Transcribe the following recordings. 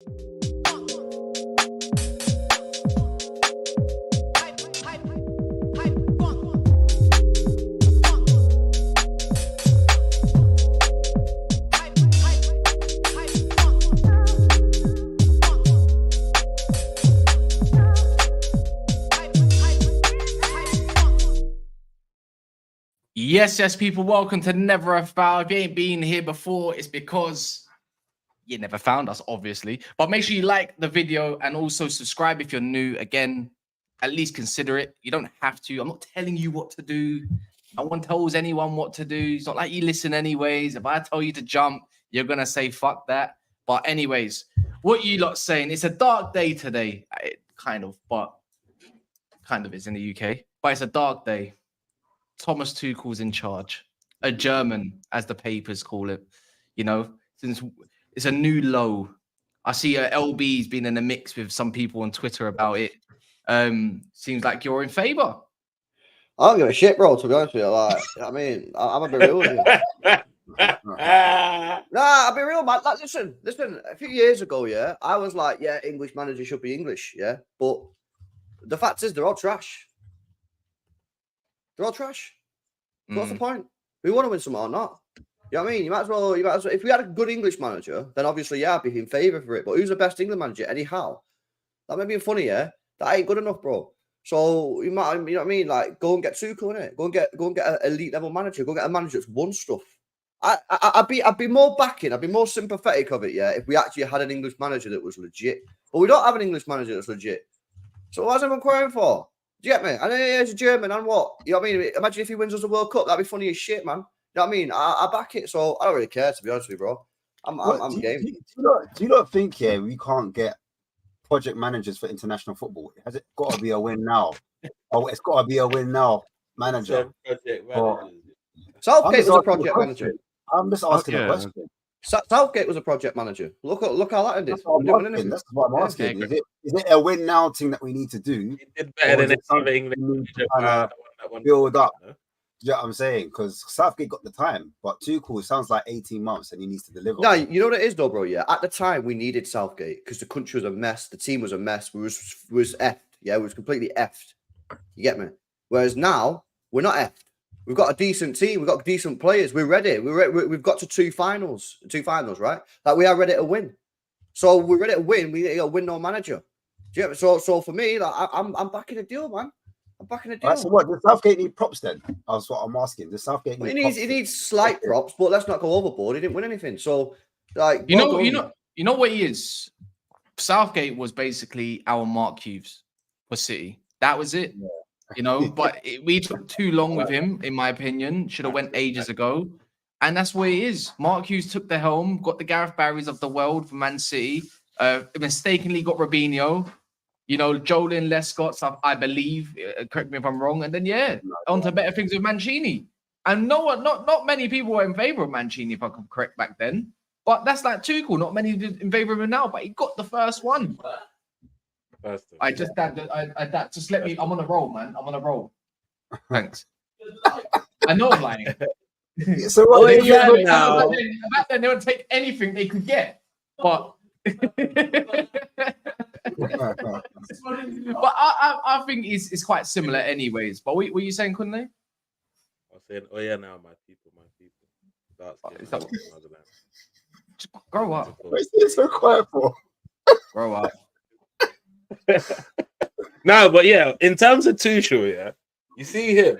Yes, people, welcome to Never a Foul. If you ain't been here before, it's because you never found us, obviously. But make sure you like the video and also subscribe if you're new. Again, at least consider it. You don't have to. I'm not telling you what to do. No one tells anyone what to do. It's not like you listen anyways. If I tell you to jump, you're going to say, fuck that. But anyways, what you lot saying, it's a dark day today. Kind of is in the UK. But it's a dark day. Thomas Tuchel's in charge, a German, as the papers call it. You know, since it's a new low. I see LB's been in a mix with some people on Twitter about it. Seems like you're in favour. I don't give a shit, bro, to be honest with you. Like, I mean, I'm a bit real with you. Nah, I'll be real, man. Like, listen. A few years ago, yeah, I was like, yeah, English manager should be English, yeah. But the fact is, they're all trash. They're all trash. So what's the point? We want to win something or not. You know what I mean? You might as well. If we had a good English manager, then obviously, yeah, I'd be in favour for it. But who's the best England manager anyhow? That may be funny, yeah. That ain't good enough, bro. So you might, you know what I mean? Like, go and get Tuchel, innit? Go and get an elite level manager. Go get a manager that's won stuff. I'd be more backing. I'd be more sympathetic of it, yeah, if we actually had an English manager that was legit. But we don't have an English manager that's legit. So what's everyone crying for? Do you get me? And he's a German, and what? You know what I mean? Imagine if he wins us the World Cup. That'd be funny as shit, man. You know what I mean? I back it, so I don't really care, to be honest with you, bro. I'm game. Do you not think, yeah, we can't get project managers for international football? Has it got to be a win now? Oh, it's got to be a win now, manager. Southgate was a project manager. I'm just asking a question. Southgate was a project manager. Look how that ended. That's what I'm asking. Is it a win now thing that we need to do? He did better than any English build up. Do you know what I'm saying? Because Southgate got the time, but Tuchel sounds like 18 months and he needs to deliver. No, you know what it is though, bro. Yeah, at the time we needed Southgate because the country was a mess, the team was a mess. We was effed. Yeah, we was completely effed. You get me? Whereas now we're not effed. We've got a decent team. We've got decent players. We're ready. We've got to two finals, right? Like we are ready to win. So we're ready to win. We got to win no manager. Do you know? So for me, like I'm backing the deal, man. I'm backing the deal. Right, so what? Does Southgate need props then? That's what I'm asking. Does Southgate need he needs slight props, but let's not go overboard. He didn't win anything. So like you know what he is? Southgate was basically our Mark Hughes for City. That was it. Yeah. You know, but we took too long with him, in my opinion. Should have went ages ago. And that's where he is. Mark Hughes took the helm, got the Gareth Barrys of the world for Man City, mistakenly got Robinho, you know, Jolin Lescott, I believe, correct me if I'm wrong. And then, on to better things with Mancini. And not many people were in favour of Mancini, if I can correct back then. But that's like Tuchel. Not many in favour of him now, but he got the first one. Just let me. I'm on a roll, man. I'm on a roll. Thanks. I know I'm lying. So back then they would take anything they could get, but I think it's quite similar, anyways. But what were you saying, Kunle? I was saying, oh yeah, now my people. Just grow up. What's this so quiet for? Grow up. No, but yeah, in terms of Tuchel, yeah, you see him.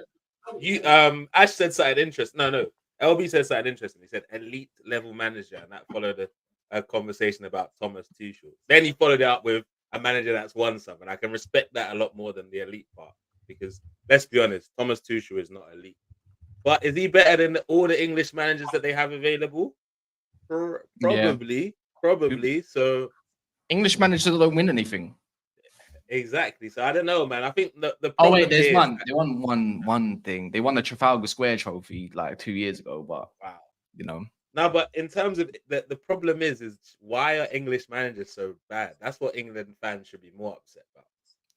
Ash said something interesting. No, LB said something interesting. He said elite level manager, and that followed a conversation about Thomas Tuchel. Then he followed it up with a manager that's won something. I can respect that a lot more than the elite part because let's be honest, Thomas Tuchel is not elite. But is he better than all the English managers that they have available? Probably. So English managers don't win anything. Exactly. So I don't know, man. I think the oh wait, there's one. They won one thing. They won the Trafalgar Square trophy like 2 years ago. But wow, you know. No, but in terms of the problem is why are English managers so bad? That's what England fans should be more upset about.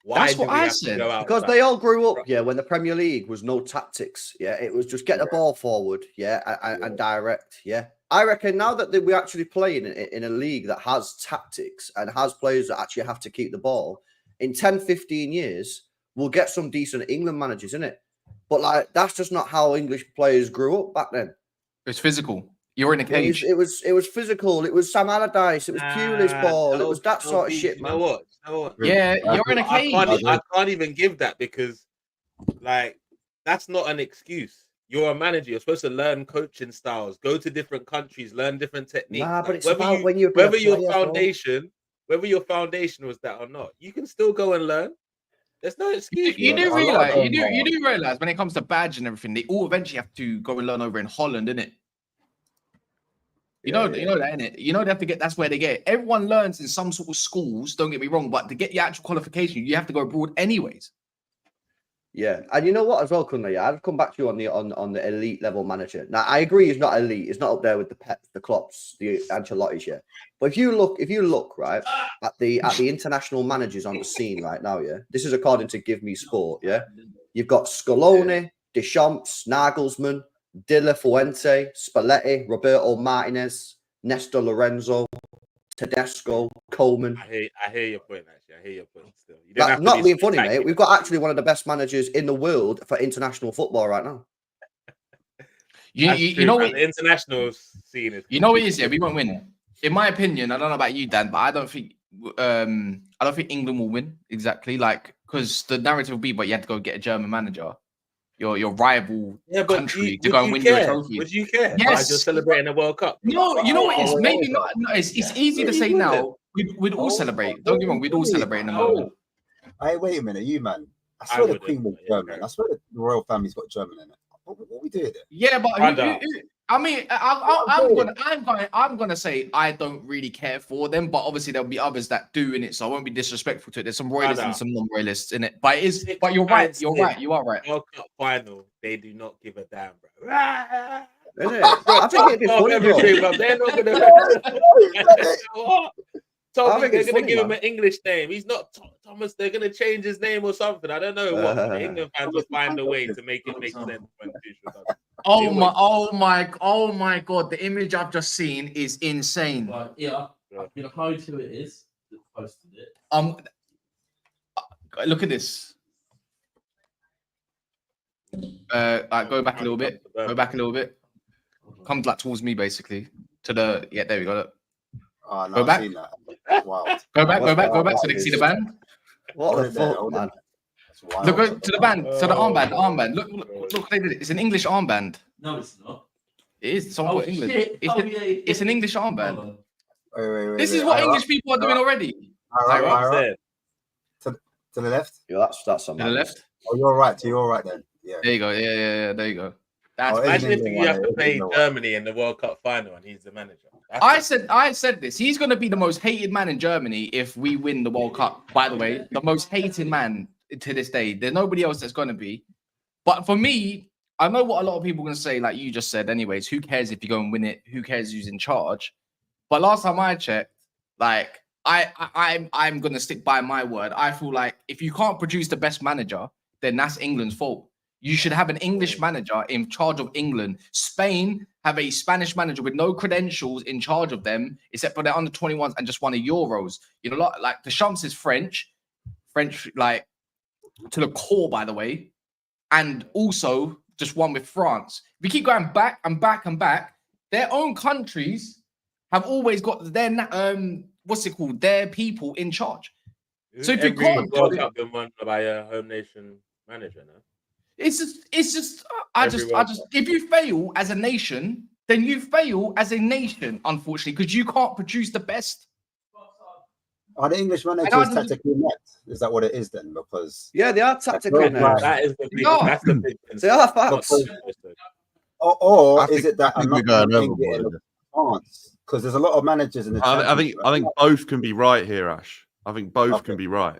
Why That's do what we I have to said. go out? Because they all grew up, when the Premier League was no tactics, it was just get the ball forward, and direct, I reckon now that we're actually playing in a league that has tactics and has players that actually have to keep the ball, in 10, 15 years, we'll get some decent England managers, innit? But like that's just not how English players grew up back then. It's physical. You're in a cage. It was physical. It was Sam Allardyce. It was Pulis ball. It was that sort of shit, You man. know what? You know what? Yeah, you're in a I cage. can't even give that because, like, that's not an excuse. You're a manager. You're supposed to learn coaching styles, go to different countries, learn different techniques. Nah, but Like, it's about when you're whether your foundation was that or not, you can still go and learn. There's no excuse. You do A lot of realize, them you do realize when it comes to badge and everything, they all eventually have to go and learn over in Holland, innit? You know that, innit? You know they have to get. That's where they get it. Everyone learns in some sort of schools. Don't get me wrong, but to get your actual qualification, you have to go abroad anyways. Yeah, and you know what as well, Kunle? I'd come back to you on the elite level manager. Now I agree, he's not elite. He's not up there with the Peps, the Klopps, the Ancelottis yet. But if you look right at the international managers on the scene right now, this is according to Give Me Sport. You've got Scaloni, Deschamps, Nagelsmann, De La Fuente, Spalletti, Roberto Martinez, Nestor Lorenzo, Tedesco, Coleman. I hear your point, actually. I hear your point still. You That's not being funny, mate. We've got actually one of the best managers in the world for international football right now. You know what? The international scene is. You know what it is, we won't win. In my opinion, I don't know about you, Dan, but I don't think England will win exactly. Like, because the narrative will be, but you have to go get a German manager, your rival country, to go and win your trophy. Would you care? Yes, you're celebrating the World Cup. No, you know what? It's maybe not. No, it's easy to say now. We'd all celebrate. Don't get me wrong. We'd all celebrate in the moment. Hey, wait a minute, you man. I swear the Queen was German. I swear the royal family's got German in it. What we do there? Yeah, but I mean, I'm gonna say I don't really care for them, but obviously there'll be others that do in it, so I won't be disrespectful to it. There's some royalists and some non-royalists in it, but it is. But you're right. You're right. You are right. World Cup final, they do not give a damn, bro. I think it'd be funny, bro. They're not gonna. They're gonna give him an English name. He's not Thomas. They're gonna change his name or something. I don't know what. The England fans will find a way to make it make sense. Oh my God! The image I've just seen is insane. But yeah, you know who it is that posted it. Look at this. Go back a little bit. Go back a little bit. Comes like towards me, basically. To the there we go. Oh, no, go back. Wow. Go back. So they can see the band. What the fuck, man? Look, go to the band, to the armband. Look, they did it. It's an English armband. No, it's not. It is. Someone put England. It's an English armband. Wait, this is what English people are doing already. Right. To the left. Yeah, that's something. To the left. Oh, you're right. To your right then. Yeah. There you go. Yeah. There you go. That's imagine if you have to play Germany in the World Cup final and he's the manager. I said this. He's going to be the most hated man in Germany if we win the World Cup. By the way, the most hated man to this day. There's nobody else that's going to be. But for me, I know what a lot of people are going to say, like you just said. Anyways, who cares if you go and win it? Who cares who's in charge? But last time I checked, like I'm going to stick by my word. I feel like if you can't produce the best manager, then that's England's fault. You should have an English manager in charge of England. Spain have a Spanish manager with no credentials in charge of them, except for their under 21s and just won a Euros. You know, like Deschamps is French, like to the core, by the way, and also just won with France. If we keep going back and back and back, their own countries have always got their their people in charge. So if you can't World Cup been won by a home nation manager, no? It's just if you fail as a nation, then you fail as a nation, unfortunately, because you can't produce the best. Are the English managers tactically inept? Is that what it is then? Because they are tactically inept. That is the big. That's the big. They are facts. Or is it that I'm not getting a chance? Because there's a lot of managers in the. I think both can be right here, Ash. I think both can be right.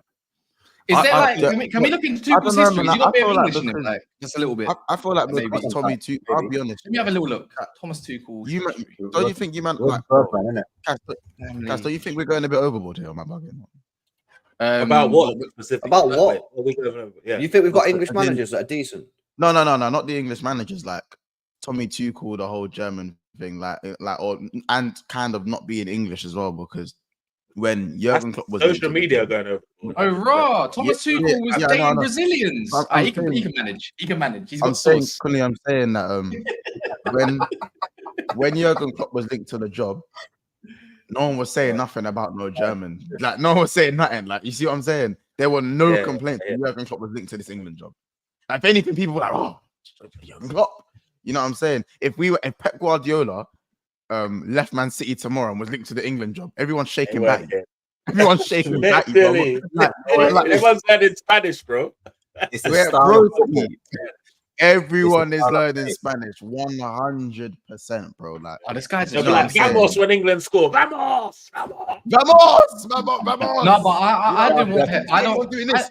Is there can we look into Tuchel's history? You got a bit of English in it, like just a little bit. I feel like because Tommy Tuchel. I'll be honest. Let me have a little look at Thomas Tuchel. Don't you think you man like? Cass, don't you think we're going a bit overboard here? Am I bugging? About what specifically? About what? Wait, are we gonna- yeah. You think we've got English As in- managers that are decent? No, not the English managers. Like Tommy Tuchel, the whole German thing, and kind of not being English as well, because when Jurgen Klopp was social media going over. Oh, raw. Thomas Yeah, Tuchel was yeah, dating no. Brazilians. I'm He can saying- manage. He can manage. He's I'm got saying, sauce. Connie, I'm saying that when Jurgen Klopp was linked to the job, no one was saying nothing about no German. Like no one was saying nothing. Like you see what I'm saying? There were no Yeah, complaints yeah. when Jurgen Klopp was linked to this England job. Like, if anything, people were like, "Oh, Jurgen Klopp." You know what I'm saying? If Pep Guardiola left Man City tomorrow and was linked to the England job, everyone's shaking back. Everyone's shaking back. Literally. Everyone's learning Spanish, bro. It's a style of football. Everyone is style of learning play. Spanish 100%, bro. Like, Oh, this guy's They'll a be like, saying? vamos when England score. Vamos! Vamos! vamos! No, but I didn't want Pep. I don't. doing this.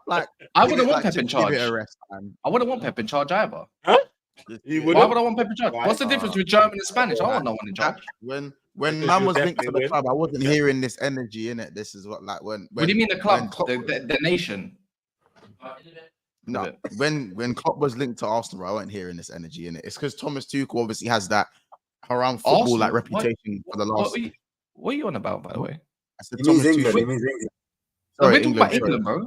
Like, I wouldn't give it- want Pep in just give charge. it a rest, man. I wouldn't want Pep in charge either. You Why wouldn't? would I want Pep in charge? Why? What's the difference between German and Spanish? I want no one in charge. When Because man you'll was linked to definitely the win. club, I wasn't hearing this energy in it. This is what when What do you mean the when club, Klopp- the nation? No, when Klopp was linked to Arsenal, I wasn't hearing this energy in it. It's because Thomas Tuchel obviously has that haram football like Arsenal? What? reputation for the last. What are you on about, by the way? I said He means Thomas England. Tuchel. He means England. We're Sorry, talking about sorry. England, bro.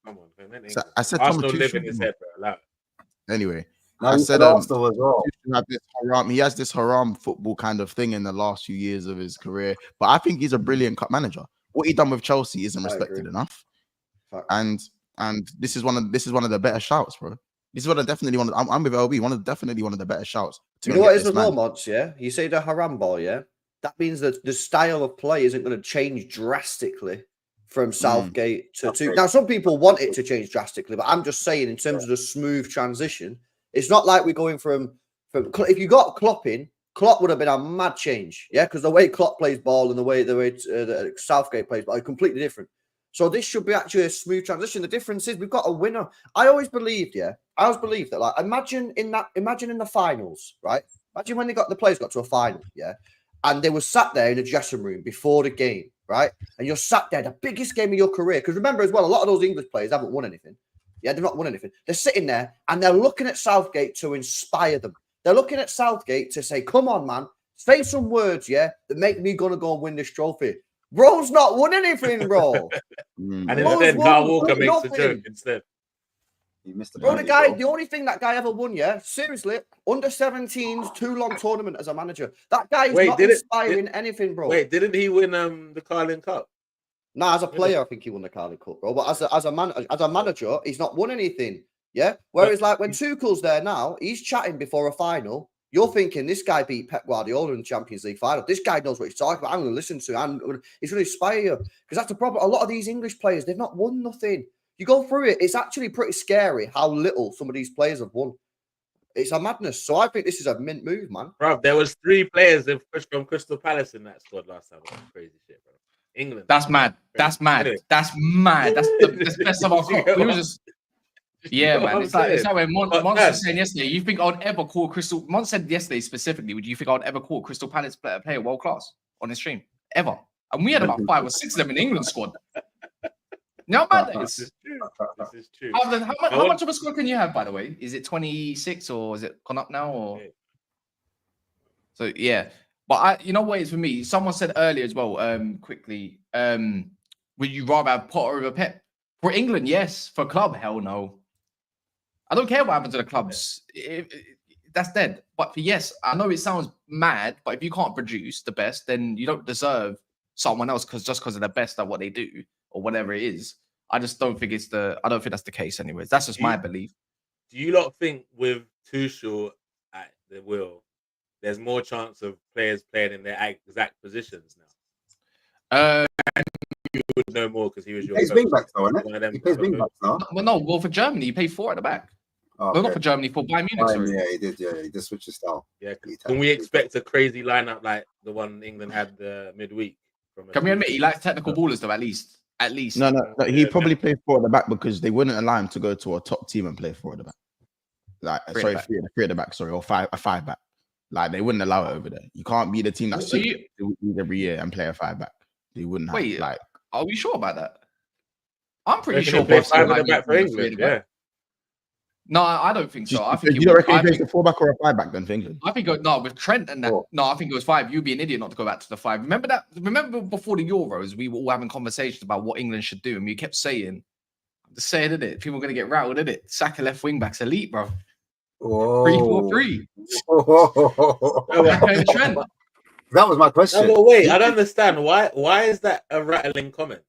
Come on, man. So I said Thomas Arsenal live in Tuchel. his head, bro. Allow it. Anyway, No, I he said said Arsenal as well. Tuchel had this he has this haram football kind of thing in the last few years of his career, but I think he's a brilliant cup manager. What he done with Chelsea isn't I respected agree. enough, Fact. and this is one of the better shouts, bro. This is definitely one of I'm with LB. Definitely one of the better shouts. to You go know and what get is this the law, man. mods? Yeah, you say the haram ball. Yeah, that means that the style of play isn't going to change drastically from Southgate to. Now, some people want it to change drastically, but I'm just saying in terms of the smooth transition, it's not like we're going from. If you got Klopp in, Klopp would have been a mad change, yeah, because the way Klopp plays ball and the way Southgate plays ball are completely different. So this should be actually a smooth transition. The difference is we've got a winner. I always believed that, like, imagine in the finals, right? Imagine when the players got to a final, yeah, and they were sat there in a dressing room before the game, right? And you're sat there, the biggest game of your career. Because remember as well, a lot of those English players haven't won anything. Yeah, they've not won anything. They're sitting there and they're looking at Southgate to inspire them. They're looking at Southgate to say, "Come on, man, say some words, yeah, that make me gonna go and win this trophy." Bro's not won anything, bro. And Bro's then won Carl Walker makes nothing. the joke instead. He missed the Bro, penalty, the only thing that guy ever won, yeah, seriously, under 17s, too long tournament as a manager. That guy is not inspiring anything, bro. Wait, didn't he win the Carling Cup? Nah, as a player, I think he won the Carling Cup, bro. But as a manager, he's not won anything. Yeah. Whereas, like when Tuchel's there now, he's chatting before a final. You're thinking this guy beat Pep Guardiola in the Champions League final. This guy knows what he's talking about. I'm going to listen to him. He's going to inspire you because that's the problem. A lot of these English players, they've not won nothing. You go through it, it's actually pretty scary how little some of these players have won. It's a madness. So I think this is a mint move, man. Bro, there was 3 players that pushed from Crystal Palace in that squad last time. That's crazy shit, bro. England. That's mad. That's mad. Anyway. That's mad. That's the best of our club. We was just. Yeah, You know man. what It's I'm like saying? when Mons But, was man. saying yesterday, you think I would ever call Crystal? Mons said yesterday specifically, would you think I would ever call Crystal Palace player world class on his stream? Ever. And we had about 5 or 6 of them in the England squad. Now, man, This is true. This is true. how much of a squad can you have, by the way? Is it 26 or is it gone up now? Or Yeah. so yeah. But you know what it is for me? Someone said earlier as well, quickly, would you rather have Potter over Pep? For England, yes. For club, hell no. I don't care what happens to the clubs. That's dead. But for yes, I know it sounds mad, but if you can't produce the best, then you don't deserve someone else because they're the best at what they do or whatever it is. I just don't think I don't think that's the case anyways. That's just my belief. Do you lot think with Tuchel at the wheel, there's more chance of players playing in their exact positions now? You would know more because he was He your plays coach. wing backs though, One of isn't them- he? He plays wing backs now. Well, for Germany, he played 4 at the back. Oh, No, not okay. for Germany, for Bayern Munich. Sorry. Yeah, he did. Yeah, he did switch his style. Yeah. He Can we tapped- expect a crazy lineup like the one England had midweek? Can we admit he likes technical ballers though? At least. No, he Yeah, probably played 4 at the back because they wouldn't allow him to go to a top team and play 4 at the back. Like, Three sorry, at the 3 at the back, sorry, or a 5 back. Like, they wouldn't allow it over there. You can't be the team that's So you- every year and play a 5 back. They wouldn't have Wait, like Are we sure about that? I'm pretty Reckon sure he'll play Barcelona 5 at the might back for be England. three at the Yeah. back. No, I don't think so. I Do think you it not would, reckon he I plays think the 4-back or a 5-back then for England? I think no, with Trent and that. Oh. No, I think it was 5. You'd be an idiot not to go back to the 5. Remember that? Remember before the Euros, we were all having conversations about what England should do, and we kept saying, I'm just saying, did it? People are gonna get rattled, did it? Saka left wing backs elite, bro. 3-4-3. Trent. That was my No, question. but wait, I don't understand. Why is that a rattling comment?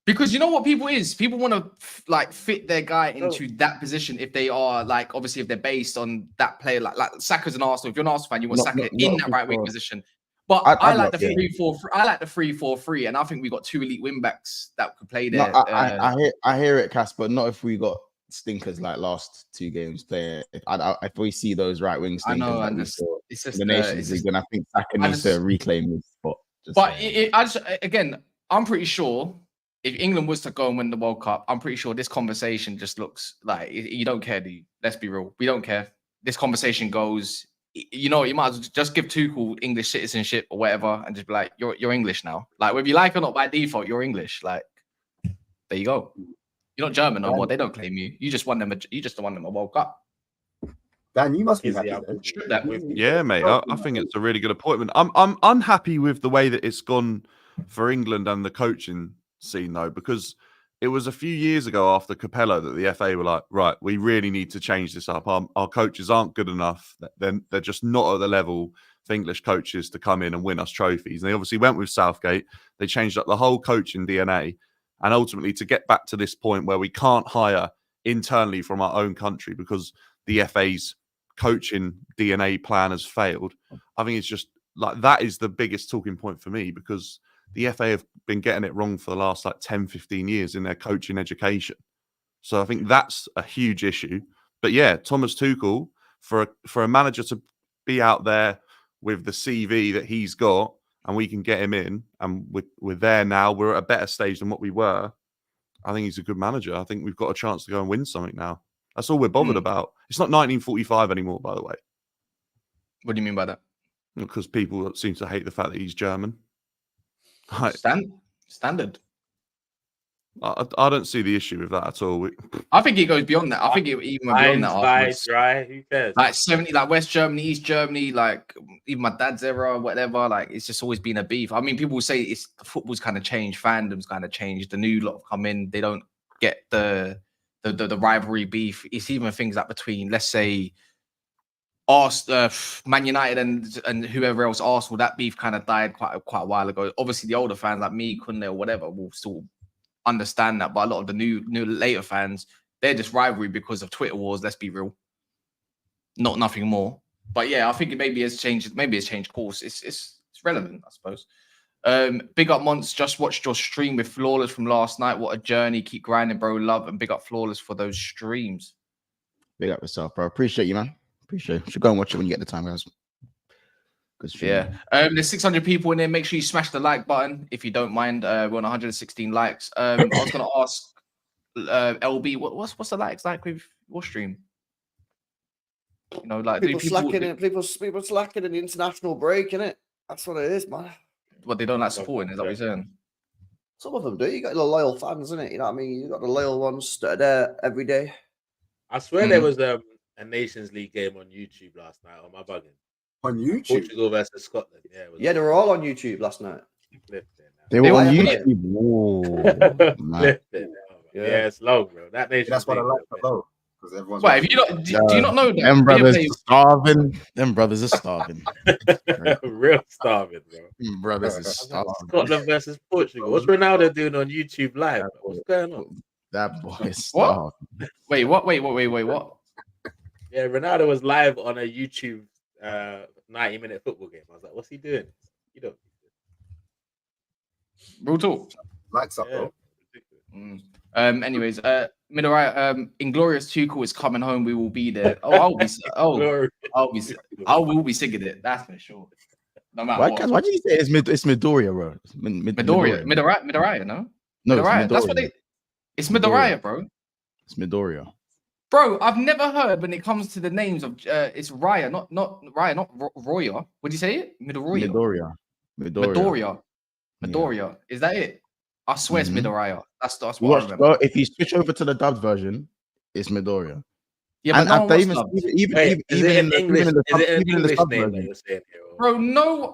Because you know what people is? People want to like fit their guy into that position if they are like obviously if they're based on that player like Saka's an Arsenal. If you're an Arsenal fan, you want Saka in that right wing position. But I like the 3-4-3. I like the 3-4-3, and I think we got 2 elite wing backs that could play there. No, I hear it, Cass, but not if we got stinkers like last 2 games there. If we see those right wing stinkers, I know, like and we saw it's just in the Nations League, then I think Saka needs to reclaim his spot. But again, I'm pretty sure if England was to go and win the World Cup, I'm pretty sure this conversation just looks like you don't care, do you? Let's be real. We don't care. This conversation goes, you know, you might as well just give Tuchel English citizenship or whatever and just be like, you're English now. Like, whether you like it or not, by default, you're English. Like, there you go. You're not German no more. They don't claim you. You just won them a World Cup. Dan, you must be Easy, happy. Yeah, mate. I think it's a really good appointment. I'm unhappy with the way that it's gone for England and the coaching scene though, because it was a few years ago after Capello that the FA were like, right, we really need to change this up. Our coaches aren't good enough. They're just not at the level for English coaches to come in and win us trophies. And they obviously went with Southgate. They changed up the whole coaching DNA. And ultimately to get back to this point where we can't hire internally from our own country because the FA's coaching DNA plan has failed. I think it's just like that is the biggest talking point for me because the FA have been getting it wrong for the last like 10, 15 years in their coaching education. So I think that's a huge issue. But yeah, Thomas Tuchel, for a manager to be out there with the CV that he's got and we can get him in and we're there now, we're at a better stage than what we were. I think he's a good manager. I think we've got a chance to go and win something now. That's all we're bothered about. It's not 1945 anymore, by the way. What do you mean by that? Because people seem to hate the fact that he's German. Standard. I don't see the issue with that at all. I think it goes beyond that. I think it even went beyond that. Afterwards. Dry. Who cares? Like 70, like West Germany, East Germany, like even my dad's era, whatever. Like it's just always been a beef. I mean, people say it's football's kind of changed, fandom's kind of changed. The new lot have come in, they don't get the rivalry beef. It's even things like between, let's say, Man United and whoever else, Arsenal. That beef kind of died quite a while ago. Obviously, the older fans like me, Kunle or whatever, will still understand that. But a lot of the new later fans, they're just rivalry because of Twitter wars. Let's be real, nothing more. But yeah, I think it maybe has changed. Maybe it's changed course. It's relevant, I suppose. Big up Monts. Just watched your stream with Flawless from last night. What a journey. Keep grinding, bro. Love and big up Flawless for those streams. Big up yourself, bro. Appreciate you, man. Appreciate it. You should go and watch it when you get the time, guys. Good stream. Yeah. There's 600 people in there. Make sure you smash the like button if you don't mind. We're on 116 likes. I was gonna ask LB, what's the likes like with your stream? You know, like people slacking in people slacking in the international break, innit? That's what it is, man. What they don't like supporting, is that what you're saying? Some of them do. You got the loyal fans, innit? You know what I mean? You got the loyal ones that are there every day. I swear there was a Nations League game on YouTube last night. On my bugging. On YouTube? Portugal versus Scotland. Yeah, they were all on YouTube last night. They were on YouTube. Whoa, man. Yeah, it's long, bro. That Nations That's what I League, like to know. Because everyone's Wait, have you not, do you not know that? Them brothers are starving. Them brothers are starving. Real starving, bro. Them brothers are starving. Scotland versus Portugal. What's Ronaldo doing on YouTube Live? What's going on? That boy is starving. Wait, what? Wait, what? Yeah, Ronaldo was live on a YouTube 90-minute football game. I was like, what's he doing? You don't. Real talk. Likes up, bro. Anyways, Middle Inglorious Tuchel is coming home. We will be there. I will be singing it. That's for sure. No matter what. Why did you say it's Midoriya, bro? Midoriya, no? No, Midoriya. That's what it's Midoriya, bro. It's Midoriya. Bro, I've never heard when it comes to the names of it's Raya, not Raya, not Roya. Would you say it? Midoriya. Midoriya. Midoriya. Is that it? I swear it's Mhm. Midoriya. That's what I Watch, remember. bro, if you switch over to the dubbed version, it's Midoriya. Yeah, but And no I one watched even dubbed. Wait, is it an English? Is it an even in the English sub name that version, you're saying here? Or... Bro,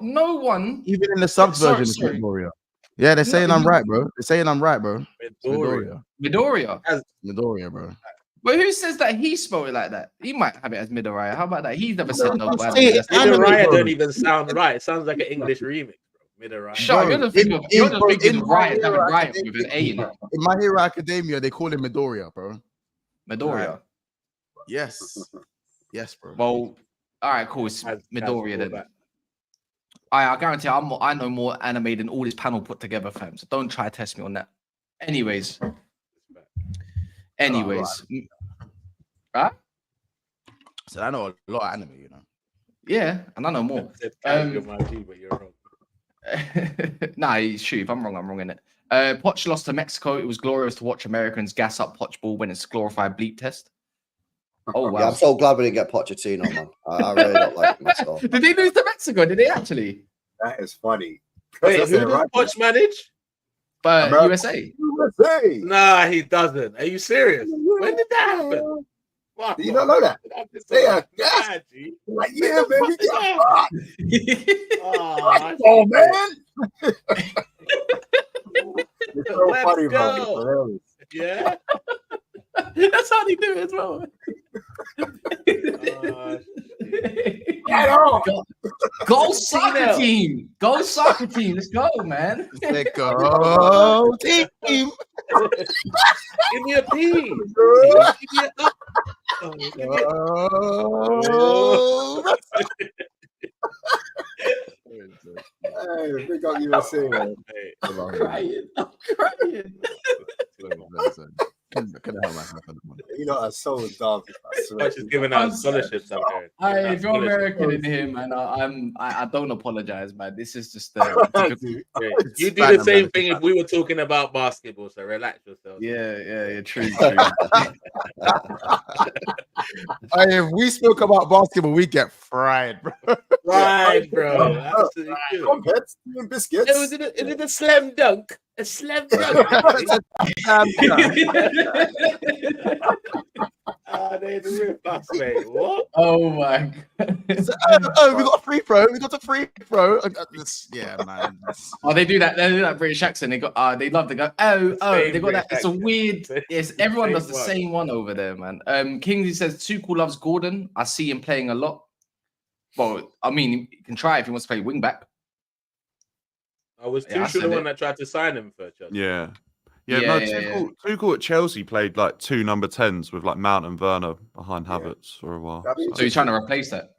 no one. even in the sub Sorry, version, it's sorry. Midoriya. Yeah, they're No, saying is I'm it- right, bro. They're saying I'm right, bro. It's Midoriya. Midoriya. Midoriya. Midoriya, bro. But who says that he spelled it like that? He might have it as Midoriya. How about that? He's never said no I'm bad saying words. it anime, Midoriya bro. don't even sound right. It sounds like an English remix, bro. Midoriya. Shut up, Bro, you're just thinking in Riot, My having Hero Riot with an A in it. In My Hero Academia, they call him Midoriya, bro. Midoriya. Yes. Yes, bro. Well, all right, cool. It's Has Midoriya all then. that. I guarantee I know more anime than all this panel put together, fam. So don't try to test me on that. Anyways. Right? So I know a lot of anime, you know. Yeah, and I know more. Said Kaz, my G, but you're wrong. Nah, it's true. If I'm wrong in it. Poch lost to Mexico. It was glorious to watch Americans gas up Poch ball when it's glorified bleep test. Oh wow! Yeah, I'm so glad we didn't get Pochettino, man. I really don't like him at all. Did they lose to Mexico? Did they actually? That is funny. Wait, That's who it, does right? Poch manage? But America. USA. USA. Nah, he doesn't. Are you serious? When did that happen? Fuck Do you off. not know that? That's They so are gas. bad, G. Like, yeah, man, we get fucked. Oh, Oh, man. It's so Let's funny, man. go. It's hilarious. yeah. That's how they do it as well. Get on. Go soccer team! Go soccer team! Let's go, man! Let's go, team. Give me a P. Give me a up. Oh, give me a... Oh, Hey, big up USA, man. Hey, I'm crying. I'm crying. You know, I'm so dumb. I swear. Poch is giving out scholarships out there. Hey, if you're Giving out American in here, man, I don't apologize, man. This is just typical. Dude. scholarships. You do the same thing if we were talking about basketball, so relax yourself. Yeah, true. Hey, if we spoke about basketball, we get fried, bro. Right, bro. Absolutely true. Crumpets and biscuits. Is it a slam dunk? A slam dunk. They rip us, mate. What? Oh my god. Oh, we got a free throw. We got a free throw. Yeah, man. Oh, they do that. They do that British accent. They got. They love to go. Oh. Same They got that. British It's a accent. weird. Same- Yes, everyone does the same one. same one over there, man. Kingsley says Tuchel loves Gordon. I see him playing a lot. Well, I mean, he can try if he wants to play wing back. I was Yeah, I Tuchel the said one it. that tried to sign him for Chelsea. Yeah. Yeah, No, yeah, Tuchel at Chelsea played like 2 number 10s with like Mount and Werner behind Havertz for a while. That'd be So he's trying to replace that.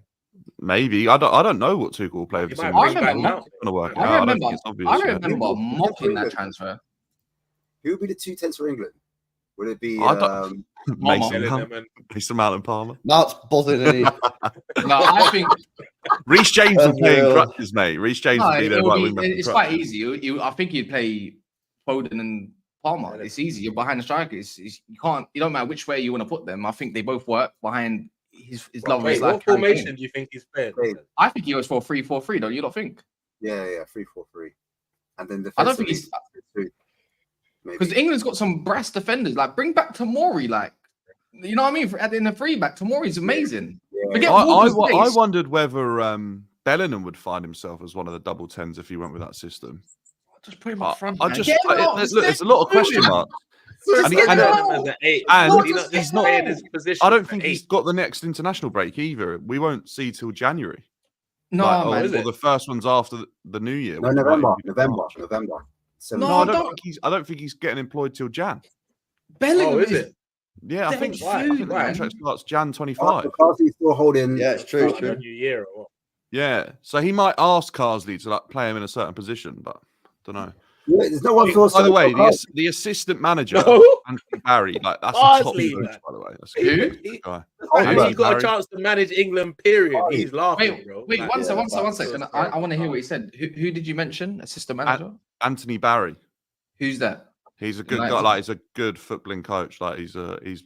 Maybe I don't know what Tuchel will play He with. might Him. I bring back remember- Mount. Gonna work I out. I don't remember. think it's obvious. I yet. remember mocking that transfer. Who would be the 2 10s for England? Would it be I don't- Mason Telling Mount, them and Mason Mount and Palmer. Mount's buzzing in. No, I think Reece James will play in Unreal. crutches, mate. Reece James no, will be there right wing back. in it's quite crutches. easy. I think you'd play Foden and Palmer. It's easy. You're behind the striker. You can't. You don't matter which way you want to put them. I think they both work behind his love of wait, his life. what Harry formation Kane. do you think he's playing? Wait. I think he goes for a 3-4-3. Don't you? Not think? Yeah, 3-4-3. And then I don't think he's because England's got some brass defenders. Like bring back Tomori. Like you know what I mean? In the free back, Tomori's amazing. Forget I Walker's pace. wondered whether Bellingham would find himself as one of the double 10s if he went with that system. Just put him up front. I man. just Get him out. look, there's a lot of question marks. And he- Get and- him As out. an 8. And he's not, he's not not- in his position. I don't for think 8. he's got the next international break either. We won't see till January. No, Like, man. is or it? the first one's after the New Year. No, which might November. be November. March. November. No, No, don't- I don't think he's getting employed till Jan. Bellingham Oh, is it? Yeah, I think Dead I think the food, man. contract starts Jan 25. Carsley's still holding. Yeah, it's true. It's A true. new year or what? Yeah, so he might ask Carsley to like play him in a certain position, but don't know. Yeah, there's no one for By the way, the assistant manager, No. Anthony Barry, like that's a top Carsley, coach, man. by the way. That's Who? a good guy. If Anthony he got a Barry. chance to manage England, period, he's laughing, Wait, bro. wait, Like, one second. that's I want to hear what he said. Who did you mention? Assistant manager? Anthony Barry. Who's that? He's a good United. guy. Like he's a good footballing coach. Like he's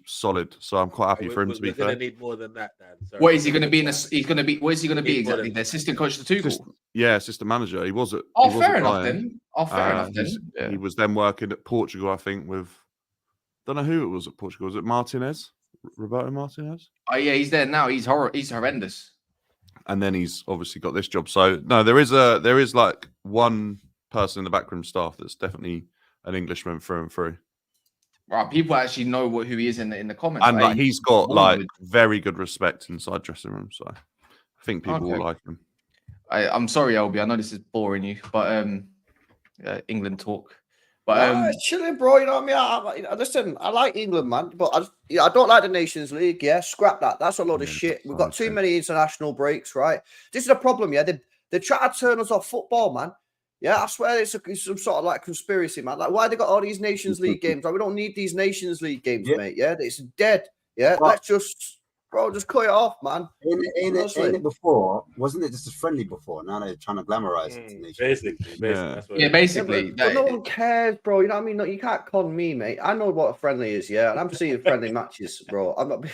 solid. So I'm quite happy for him to be We're gonna fair. need more than that, Dan. Sorry. What is he going to be in? He's going to be. What is he going to be He's more exactly? than- The assistant coach to Tuchel. assistant manager. He was at. Oh, he was fair at enough Bayern. then. Oh, fair enough then. Yeah. He was then working at Portugal, I think, with. Don't know who it was at Portugal. Was it Martinez? Roberto Martinez? Oh yeah, he's there now. He's horrendous. And then he's obviously got this job. So no, there is like one person in the backroom staff that's definitely an Englishman through and through. Right, people actually know who he is in the comments. And like he's got like good. very good respect inside dressing room. So I think people will like him. I'm sorry, LB. I know this is boring you, but England talk. But it's chilling, bro. You know what I mean? Listen, I like England, man, but I don't like the Nations League. Yeah, scrap that. That's a load of shit. We've got too many international breaks, right? This is a problem. Yeah, they try to turn us off football, man. Yeah, I swear it's some sort of like conspiracy, man. Like, why they got all these Nations League games? Like, we don't need these Nations League games, mate. Yeah, it's dead. Yeah, let's just cut it off, man. Ain't it before? Wasn't it just a friendly before? Now they're trying to glamorize it. Basically. But no one cares, bro. You know what I mean? No, you can't con me, mate. I know what a friendly is, yeah, and I'm seeing friendly matches, bro. I'm not,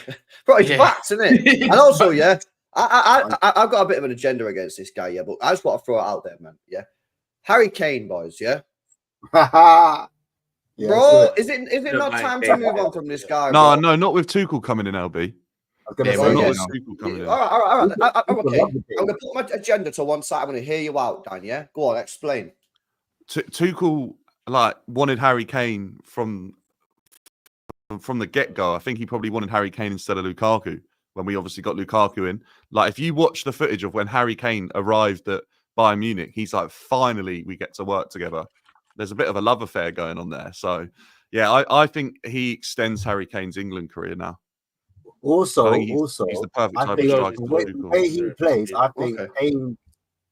bro. It's facts, isn't it? And also, yeah, I've got a bit of an agenda against this guy, yeah, but I just want to throw it out there, man. Yeah, Harry Kane, boys, yeah. Bro, is it not time to move on from this guy? No, not with Tuchel coming in, LB. All right. I'm okay. I'm gonna put my agenda to one side. I'm gonna hear you out, Dan. Yeah, go on, explain. Tuchel like wanted Harry Kane from the get-go. I think he probably wanted Harry Kane instead of Lukaku when we obviously got Lukaku in. Like, if you watch the footage of when Harry Kane arrived at Bayern Munich, he's like, finally we get to work together. There's a bit of a love affair going on there. So yeah, I think he extends Harry Kane's England career now. Also, he's the perfect type of striker. The way he plays, I think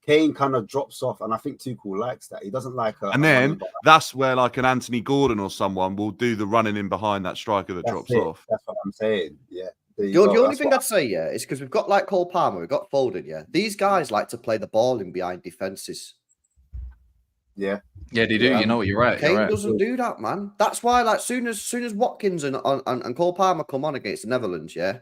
Kane kind of drops off, and I think Tuchel likes that. He doesn't like and then that's where like an Anthony Gordon or someone will do the running in behind that striker that drops off. That's what I'm saying. Yeah. The only thing I'd say, yeah, is because we've got like Cole Palmer, we've got Foden, yeah. These guys like to play the ball in behind defenses. Yeah. Yeah, they do. You know what? You're right. Kane doesn't do that, man. That's why, like, soon as Watkins and Cole Palmer come on against the Netherlands, yeah,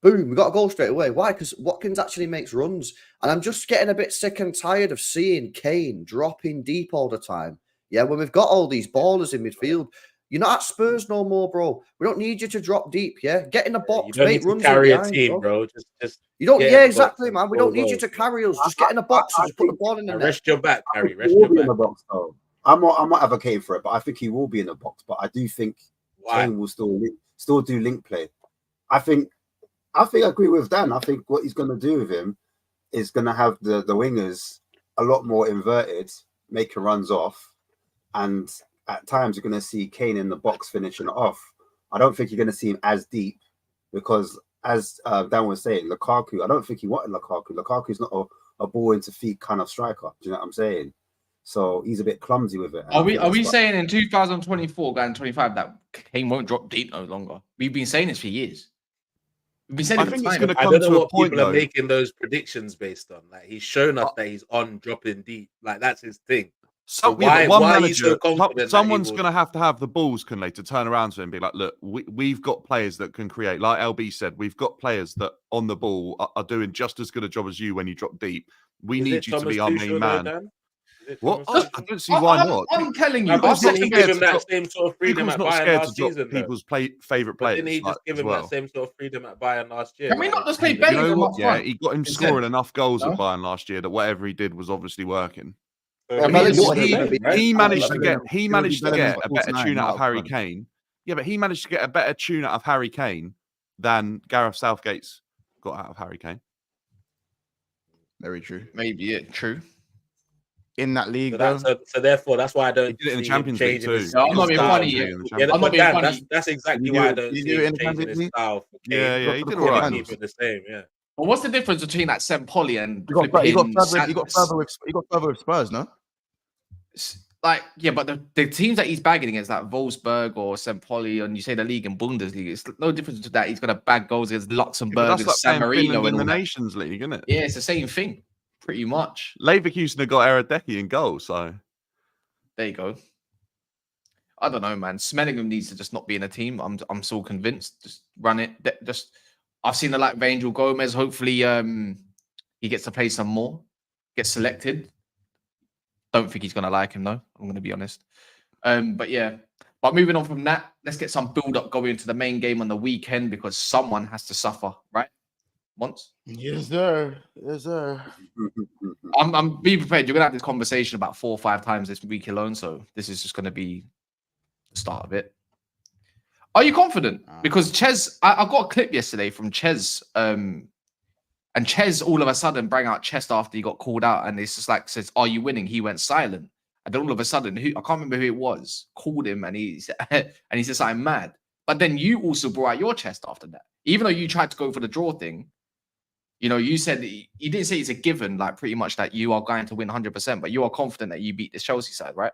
boom, we got to go straight away. Why? Because Watkins actually makes runs, and I'm just getting a bit sick and tired of seeing Kane dropping deep all the time. Yeah, when we've got all these ballers in midfield. You're not at Spurs no more, bro. We don't need you to drop deep, yeah? Get in the box, make runs. Carry a team, bro. Just you don't. Yeah, exactly, man. We don't need you to carry us. Just get in the box and just put the ball in the net. Rest your back, Harry. Rest your back. In the box, though. I'm not advocating for it, but I think he will be in the box. But I do think Kane will still do link play. I agree with Dan. I think what he's going to do with him is going to have the wingers a lot more inverted, making runs off, and at times you're going to see Kane in the box finishing off. I don't think you're going to see him as deep because, as Dan was saying, Lukaku, I don't think he wanted Lukaku. Lukaku's not a ball into feet kind of striker. Do you know what I'm saying? So he's a bit clumsy with it. Are we saying in 2024, going 25, that Kane won't drop deep no longer? We've been saying this for years. We've been saying I think it's going to I come don't know to a what point, people though. are making those predictions based on. Like, he's shown us that he's on dropping deep. Like, that's his thing. Someone's going to have the balls, can they, to turn around to him and be like, look, we've got players that can create. Like LB said, we've got players that on the ball are doing just as good a job as you when you drop deep. We need you to be our main man. What? I don't see why not. I'm telling you, didn't he give him that same sort of freedom at Bayern last season? People's favourite players. Didn't he just give him that same sort of freedom at Bayern last year? Can we not just play Bellingham? You know what? Yeah, he got him scoring enough goals at Bayern last year that whatever he did was obviously working. He managed to get a better tune out of Harry Kane. Yeah, but he managed to get a better tune out of Harry Kane than Gareth Southgate's got out of Harry Kane. Very true. Maybe true. In that league, so therefore, that's why I don't. He did it in the Champions League too. No, I'm not being funny. I'm not being funny. That's exactly why I don't see him changing his style. Yeah, he did all right. Keep it the same. Yeah. But what's the difference between that St. Polly and he got further with Spurs, no? Like, yeah, but the teams that he's bagging against, like Wolfsburg or St. Polly, and you say the league and Bundesliga, it's no difference to that. He's going to bag goals against Luxembourg and San Marino in the Nations League, isn't it? Yeah, it's the same thing, pretty much. Leverkusen have got Eradecki in goal, so there you go. I don't know, man. Smellingham needs to just not be in a team. I'm so convinced. Just run it. I've seen the like of Angel Gomez. Hopefully, he gets to play some more. gets selected. Don't think he's gonna like him though. I'm gonna be honest. But yeah. But moving on from that, let's get some build up going into the main game on the weekend because someone has to suffer, right? Once. Yes, sir. Yes, sir. I'm being prepared. You're gonna have this conversation about 4 or 5 times this week alone. So this is just gonna be the start of it. Are you confident? Because Ches, I got a clip yesterday from Ches, and Ches all of a sudden bring out Chest after he got called out, and it's just like says, "Are you winning?" He went silent, and then all of a sudden, I can't remember who it was, called him, and he said, and he says, "I'm mad." But then you also brought out your chest after that, even though you tried to go for the draw thing. You know, you said you didn't say it's a given, like pretty much that you are going to win 100%, but you are confident that you beat this Chelsea side, right?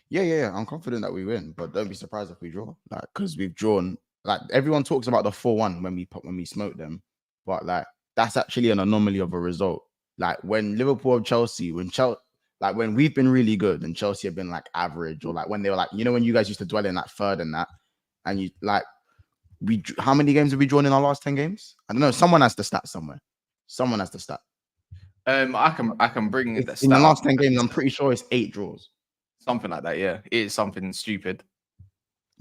Yeah. I'm confident that we win, but don't be surprised if we draw. Like, because we've drawn. Like, everyone talks about the 4-1 when we smoke them, but like that's actually an anomaly of a result. Like when Liverpool and Chelsea, like when we've been really good and Chelsea have been like average, or like when they were like, you know, when you guys used to dwell in that third and that, and you like. How many games have we drawn in our last 10 games? I don't know. Someone has to stat somewhere. Someone has to stat. I can bring it in the last 10 games. I'm pretty sure it's 8 draws. Something like that. Yeah, it is something stupid.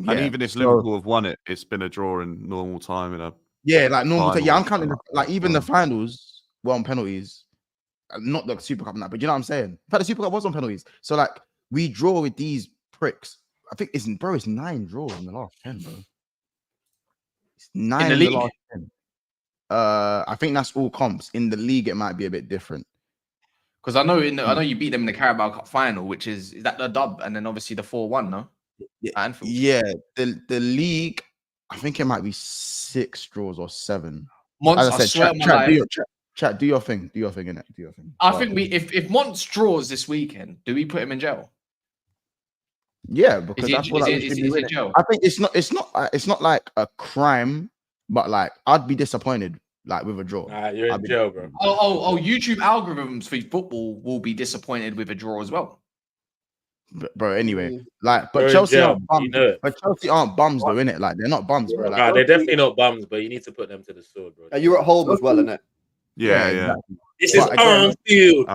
And even if Liverpool have won it, it's been a draw in normal time. Like normal time. Yeah, I'm counting like even the finals were on penalties. Not the Super Cup and that, but you know what I'm saying? In fact, the Super Cup was on penalties. So like we draw with these pricks. I think it's 9 draws in the last 10, bro. 9 in the league. Last 10. I think that's all comps. In the league, it might be a bit different. Because I know you beat them in the Carabao Cup final, which is that the dub, and then obviously the 4-1, no? Yeah, the league, I think it might be 6 draws or 7. Mons, as I said, chat, do your thing. Do your thing, innit? Do your thing. I think if Mons draws this weekend, do we put him in jail? Yeah, because that's what I think. It's not like a crime, but like I'd be disappointed like with a draw. You're in jail, bro. Oh, YouTube algorithms for football will be disappointed with a draw as well. Bro, anyway, like, but Chelsea aren't bums. But Chelsea aren't bums though, innit? Like they're not bums, bro. Like, they're definitely not bums, but you need to put them to the sword, bro. And you're at home as well, innit? Yeah. Exactly. This is on field.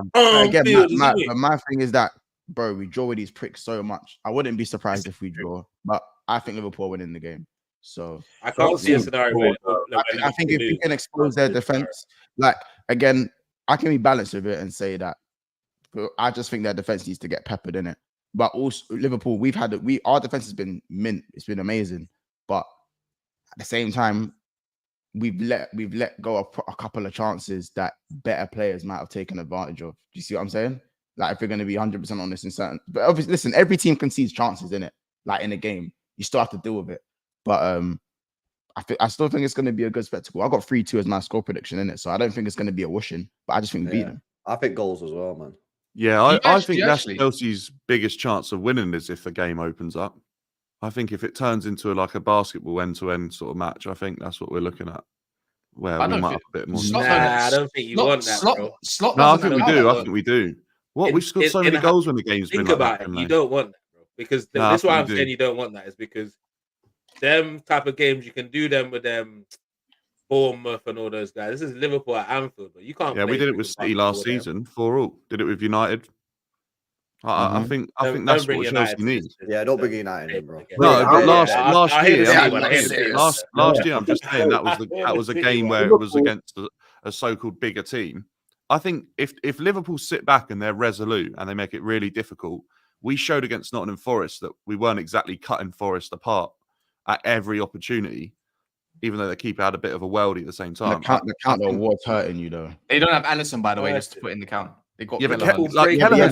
My thing is that, bro, we draw with these pricks so much. I wouldn't be surprised if we draw, but I think Liverpool win in the game. So I can't see a scenario where I think if we can expose their defense, like again, I can be balanced with it and say that I just think their defense needs to get peppered in it. But also Liverpool, our defense has been mint. It's been amazing, but at the same time, we've let go of a couple of chances that better players might have taken advantage of. Do you see what I'm saying? Like if we're going to be 100% honest in certain, but obviously, listen, every team concedes chances in it. Like in a game, you still have to deal with it. But I still think it's going to be a good spectacle. I got 3-2 as my score prediction in it, so I don't think it's going to be a whooshing. But I just think we beat them. I think goals as well, man. Yeah, I think that's Chelsea's biggest chance of winning is if the game opens up. I think if it turns into like a basketball end-to-end sort of match, I think that's what we're looking at. Where we might have a bit more. I don't think you want that, bro. No, I think we do. I think we do. We've scored so many goals when the game's been like that. Think about it. You don't want that, bro. Because this is why I'm saying you don't want that is because them type of games you can do them with them Bournemouth and all those guys. This is Liverpool at Anfield, but you can't. Yeah, we did it with City last season. 4-4. Did it with United. I think that's what Chelsea needs. Yeah, don't bring United in, bro. No, last year, I'm just saying that was a game where it was against a so-called bigger team. I think if Liverpool sit back and they're resolute and they make it really difficult, we showed against Nottingham Forest that we weren't exactly cutting Forest apart at every opportunity, even though the keeper had a bit of a worldie at the same time. The counter was hurting you though. They don't have Alisson, by the way, just to put in the count. They got they don't have Cucurella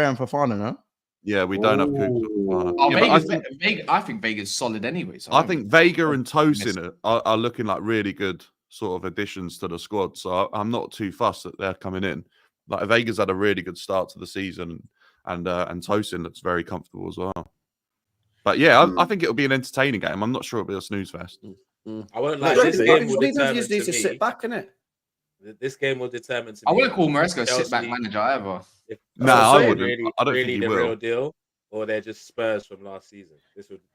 and Fofana, no? Yeah, we don't have Cucurella. I think Vega's solid anyway. So I think Vega and Tosin are looking like really good sort of additions to the squad. So I'm not too fussed that they're coming in. Like Vega's had a really good start to the season, and Tosin looks very comfortable as well. But yeah, I think it'll be an entertaining game. I'm not sure it'll be a snooze fest. I won't like this game. Will determine just need to sit back, innit? This game will determine. I wouldn't call Maresca a sit back manager ever. No, I wouldn't. I don't think he will. Real deal, or they're just Spurs from last season.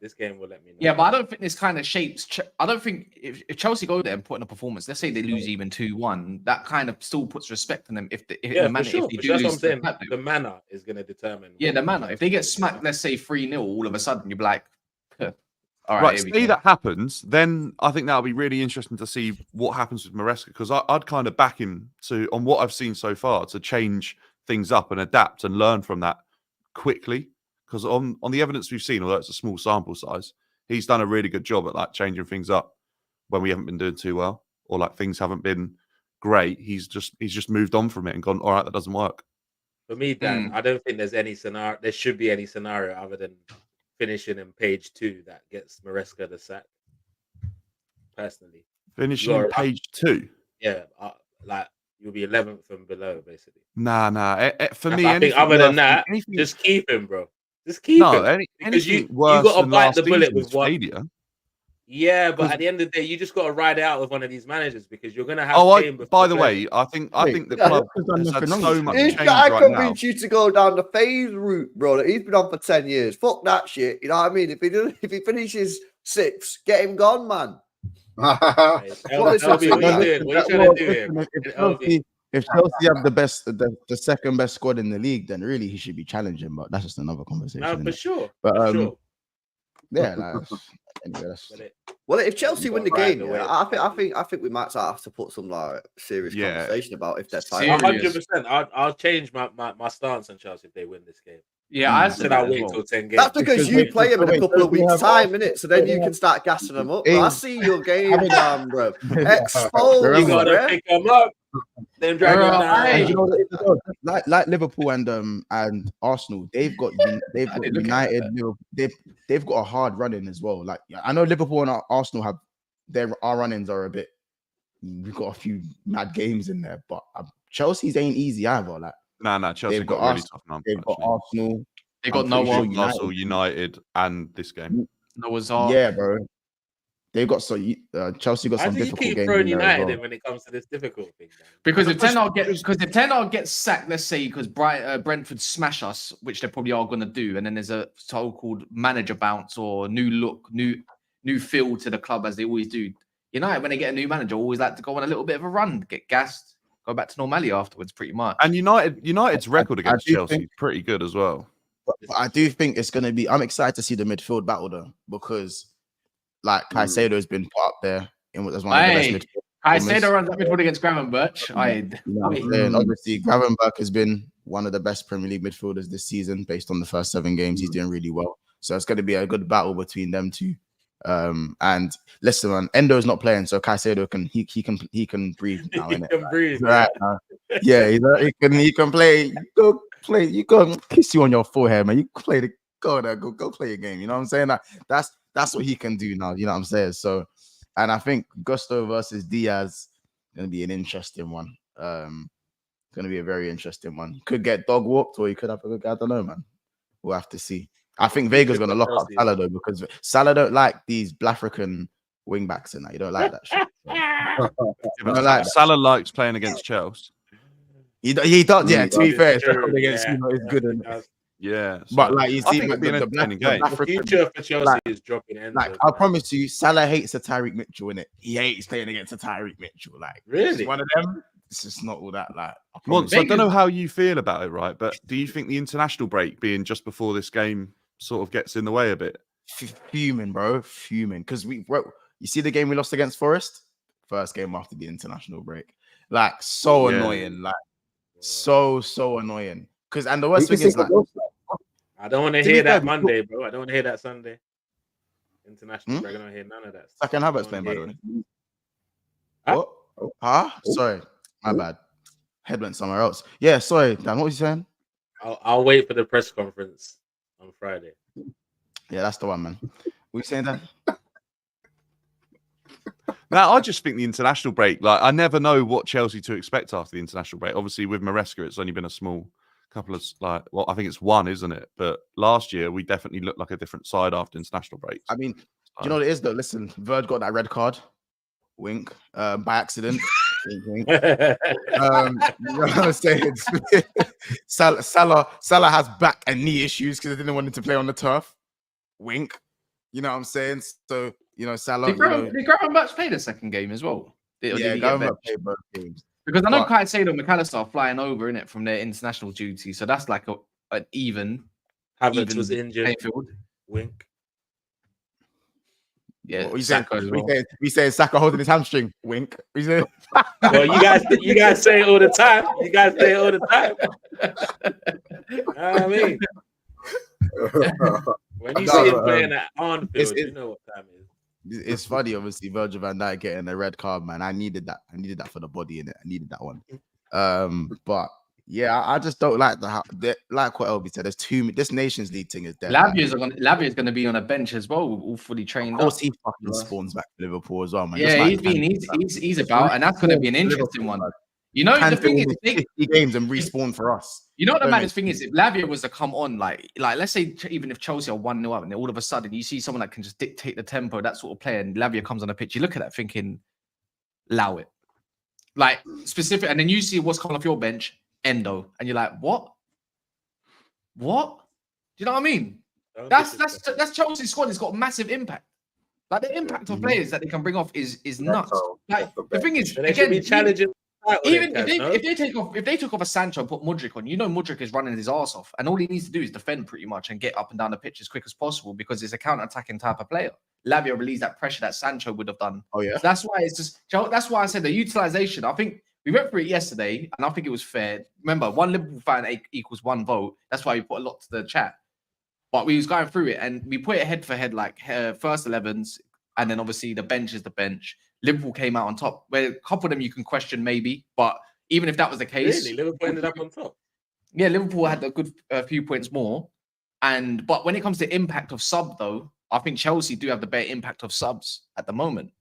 This game will let me know. Yeah, but I don't think this kind of shapes. I don't think if Chelsea go there and put in a performance, let's say they lose even 2-1, that kind of still puts respect on them. If the for sure. if they do That's what lose I'm saying. to The manner is going to determine. yeah, the manner. If they get smacked, let's say 3-0, all of a sudden you'll be like, huh. All Right, here we say go. that happens, then I think that'll be really interesting to see what happens with Maresca, because I'd kind of back him to, on what I've seen so far, to change things up and adapt and learn from that quickly. Because on the evidence we've seen, although it's a small sample size, he's done a really good job at like changing things up when we haven't been doing too well, or like things haven't been great. He's just moved on from it and gone, all right, that doesn't work. For me, Dan, I don't think there's any scenario. There should be any scenario other than finishing in page 2 that gets Maresca the sack. Personally, Finishing in page 2. Yeah, like you'll be 11th and below, basically. Nah. For me, I think other than that, just keep him, bro. Just keep him. Because you got to bite the bullet with one. Failure. Yeah, but at the end of the day, you just got to ride it out with one of these managers because you're going to have. By the way, I think the club has had so much This change guy right now. convinced you to go down the phase route, bro. He's been on for 10 years. Fuck that shit. You know what I mean? If he finishes 6th, get him gone, man. What are you trying to do here? If Chelsea have the second best squad in the league, then really he should be challenging. But that's just another conversation. No, for sure. But sure. Yeah. Anyway, well, if Chelsea win the game, I think we might have to put some like serious conversation about if they're tired. 100%. I'll change my stance on Chelsea if they win this game. Yeah, I said I'll wait till 10 games. That's because you play them in a couple of weeks' time, innit? So then you can start gassing them up. Bro, I see your game, bro. Exposed. You gotta pick them up. Then drag them down. Like Liverpool and Arsenal, they've got United. They've got a hard run in as well. Like I know Liverpool and Arsenal have our run-ins are a bit. We've got a few mad games in there, but Chelsea's ain't easy either. Like. No, Chelsea got a really tough number. They've got Arsenal. They got Newcastle United and this game. Yeah, bro. They've got Chelsea got some difficult games. Keep throwing United in when it comes to this difficult thing. Because if Ten Hag gets sacked, let's say because Brentford smash us, which they probably are going to do, and then there's a so-called manager bounce or new look, new feel to the club as they always do. United, when they get a new manager, always like to go on a little bit of a run, get gassed. Go back to normality afterwards, pretty much. And United's record against Chelsea is pretty good as well. But I do think it's going to be. I'm excited to see the midfield battle though, because like Caicedo has been put up there as one of the best midfielders. Caicedo runs that midfield against Gravenberch. And obviously, Gravenberch has been one of the best Premier League midfielders this season, based on the first 7 games. He's doing really well, so it's going to be a good battle between them two. And listen, man, Endo's not playing, so Caicedo can breathe now. He can breathe, right now. Yeah, he can play. Go play. You go kiss you on your forehead, man. You play go play a game. You know what I'm saying? That's what he can do now. You know what I'm saying? So, and I think Gusto versus Diaz gonna be an interesting one. Gonna be a very interesting one. Could get dog walked, or he could have a good. I don't know, man. We'll have to see. I think Vega's going to lock up Salah though, because Salah don't like these Blafrican wing backs and that. You don't like that shit. So. Salah likes playing against Chelsea. He does, yeah. To be fair, against is good. Yeah, but like you see, the future for Chelsea is dropping. Like I promise you, Salah hates a Tyreek Mitchell, innit? He hates playing against a Tyreek Mitchell. Like really, one of them. It's just not all that. Like, I don't know how you feel about it, right? But do you think the international break being just before this game sort of gets in the way a bit? Fuming, bro, fuming. Because you see the game we lost against Forest, first game after the international break, like so annoying, like so annoying. Because and the worst thing is like, I don't want to hear that Monday, bro. I don't want to hear that Sunday. International break. I don't want to hear none of that. Second Havertz playing, by the way. What? Huh? Sorry, my bad. Head went somewhere else. Yeah, sorry, Dan. What was you saying? I'll wait for the press conference on Friday. Yeah, that's the one, man. What you saying, Dan? Now, I just think the international break, like, I never know what Chelsea to expect after the international break. Obviously, with Maresca, it's only been a small couple of, like, well, I think it's one, isn't it? But last year, we definitely looked like a different side after international breaks. I mean, do you know what it is, though? Listen, Verge got that red card. Wink. By accident. You know what I'm saying? Salah has back and knee issues because they didn't want him to play on the turf. Wink. You know what I'm saying? So, Salah. Did Graham Batch play the second game as well? Or did he get Graham benched? played both games. Because I know But- Caicedo and McAllister are flying over in it from their international duty, so that's like an even. Havertz was injured. playing field. Wink. Yeah, What you saying? Saka as well. We saying Saka holding his hamstring. Wink. We saying? Well, you guys say it all the time. You guys say it all the time. You know what I mean, when you see him playing at Anfield, you know what time it is. It's funny, obviously, Virgil van Dijk getting a red card, man. I needed that. I needed that for the body in it. I needed that one. But yeah, I just don't like like what LB said. There's this Nations League thing is dead. Lavia's gonna be on a bench as well, all fully trained. Of course, up. he fucking spawns back to Liverpool as well, man. Yeah, he's about, and that's gonna be an interesting one. You know, the thing is, 50 games and respawn for us. You know what the maddest thing is? If Lavia was to come on, like let's say even if Chelsea are 1-0 up and all of a sudden you see someone that can just dictate the tempo, that sort of player, and Lavia comes on the pitch, you look at that thinking, allow it. Like specific, and then you see what's coming off your bench, Endo, and you're like, what? What? Do you know what I mean? That's Chelsea's squad. It's got massive impact. Like the impact of players that they can bring off is nuts. Like the thing is, they should be challenging. Even if they took off a Sancho and put Mudryk on, Mudryk is running his ass off, and all he needs to do is defend pretty much and get up and down the pitch as quick as possible because he's a counter-attacking type of player. Lavia relieves that pressure that Sancho would have done. Oh yeah, so that's why I said the utilization. I think we went through it yesterday, and I think it was fair. Remember, one Liverpool fan equals one vote. That's why we put a lot to the chat. But we was going through it, and we put it head for head, like first 11s, and then obviously the bench is the bench. Liverpool came out on top. Where a couple of them you can question maybe, but even if that was the case, really, Liverpool ended up on top. Yeah, Liverpool had a good few points more, but when it comes to impact of sub though, I think Chelsea do have the better impact of subs at the moment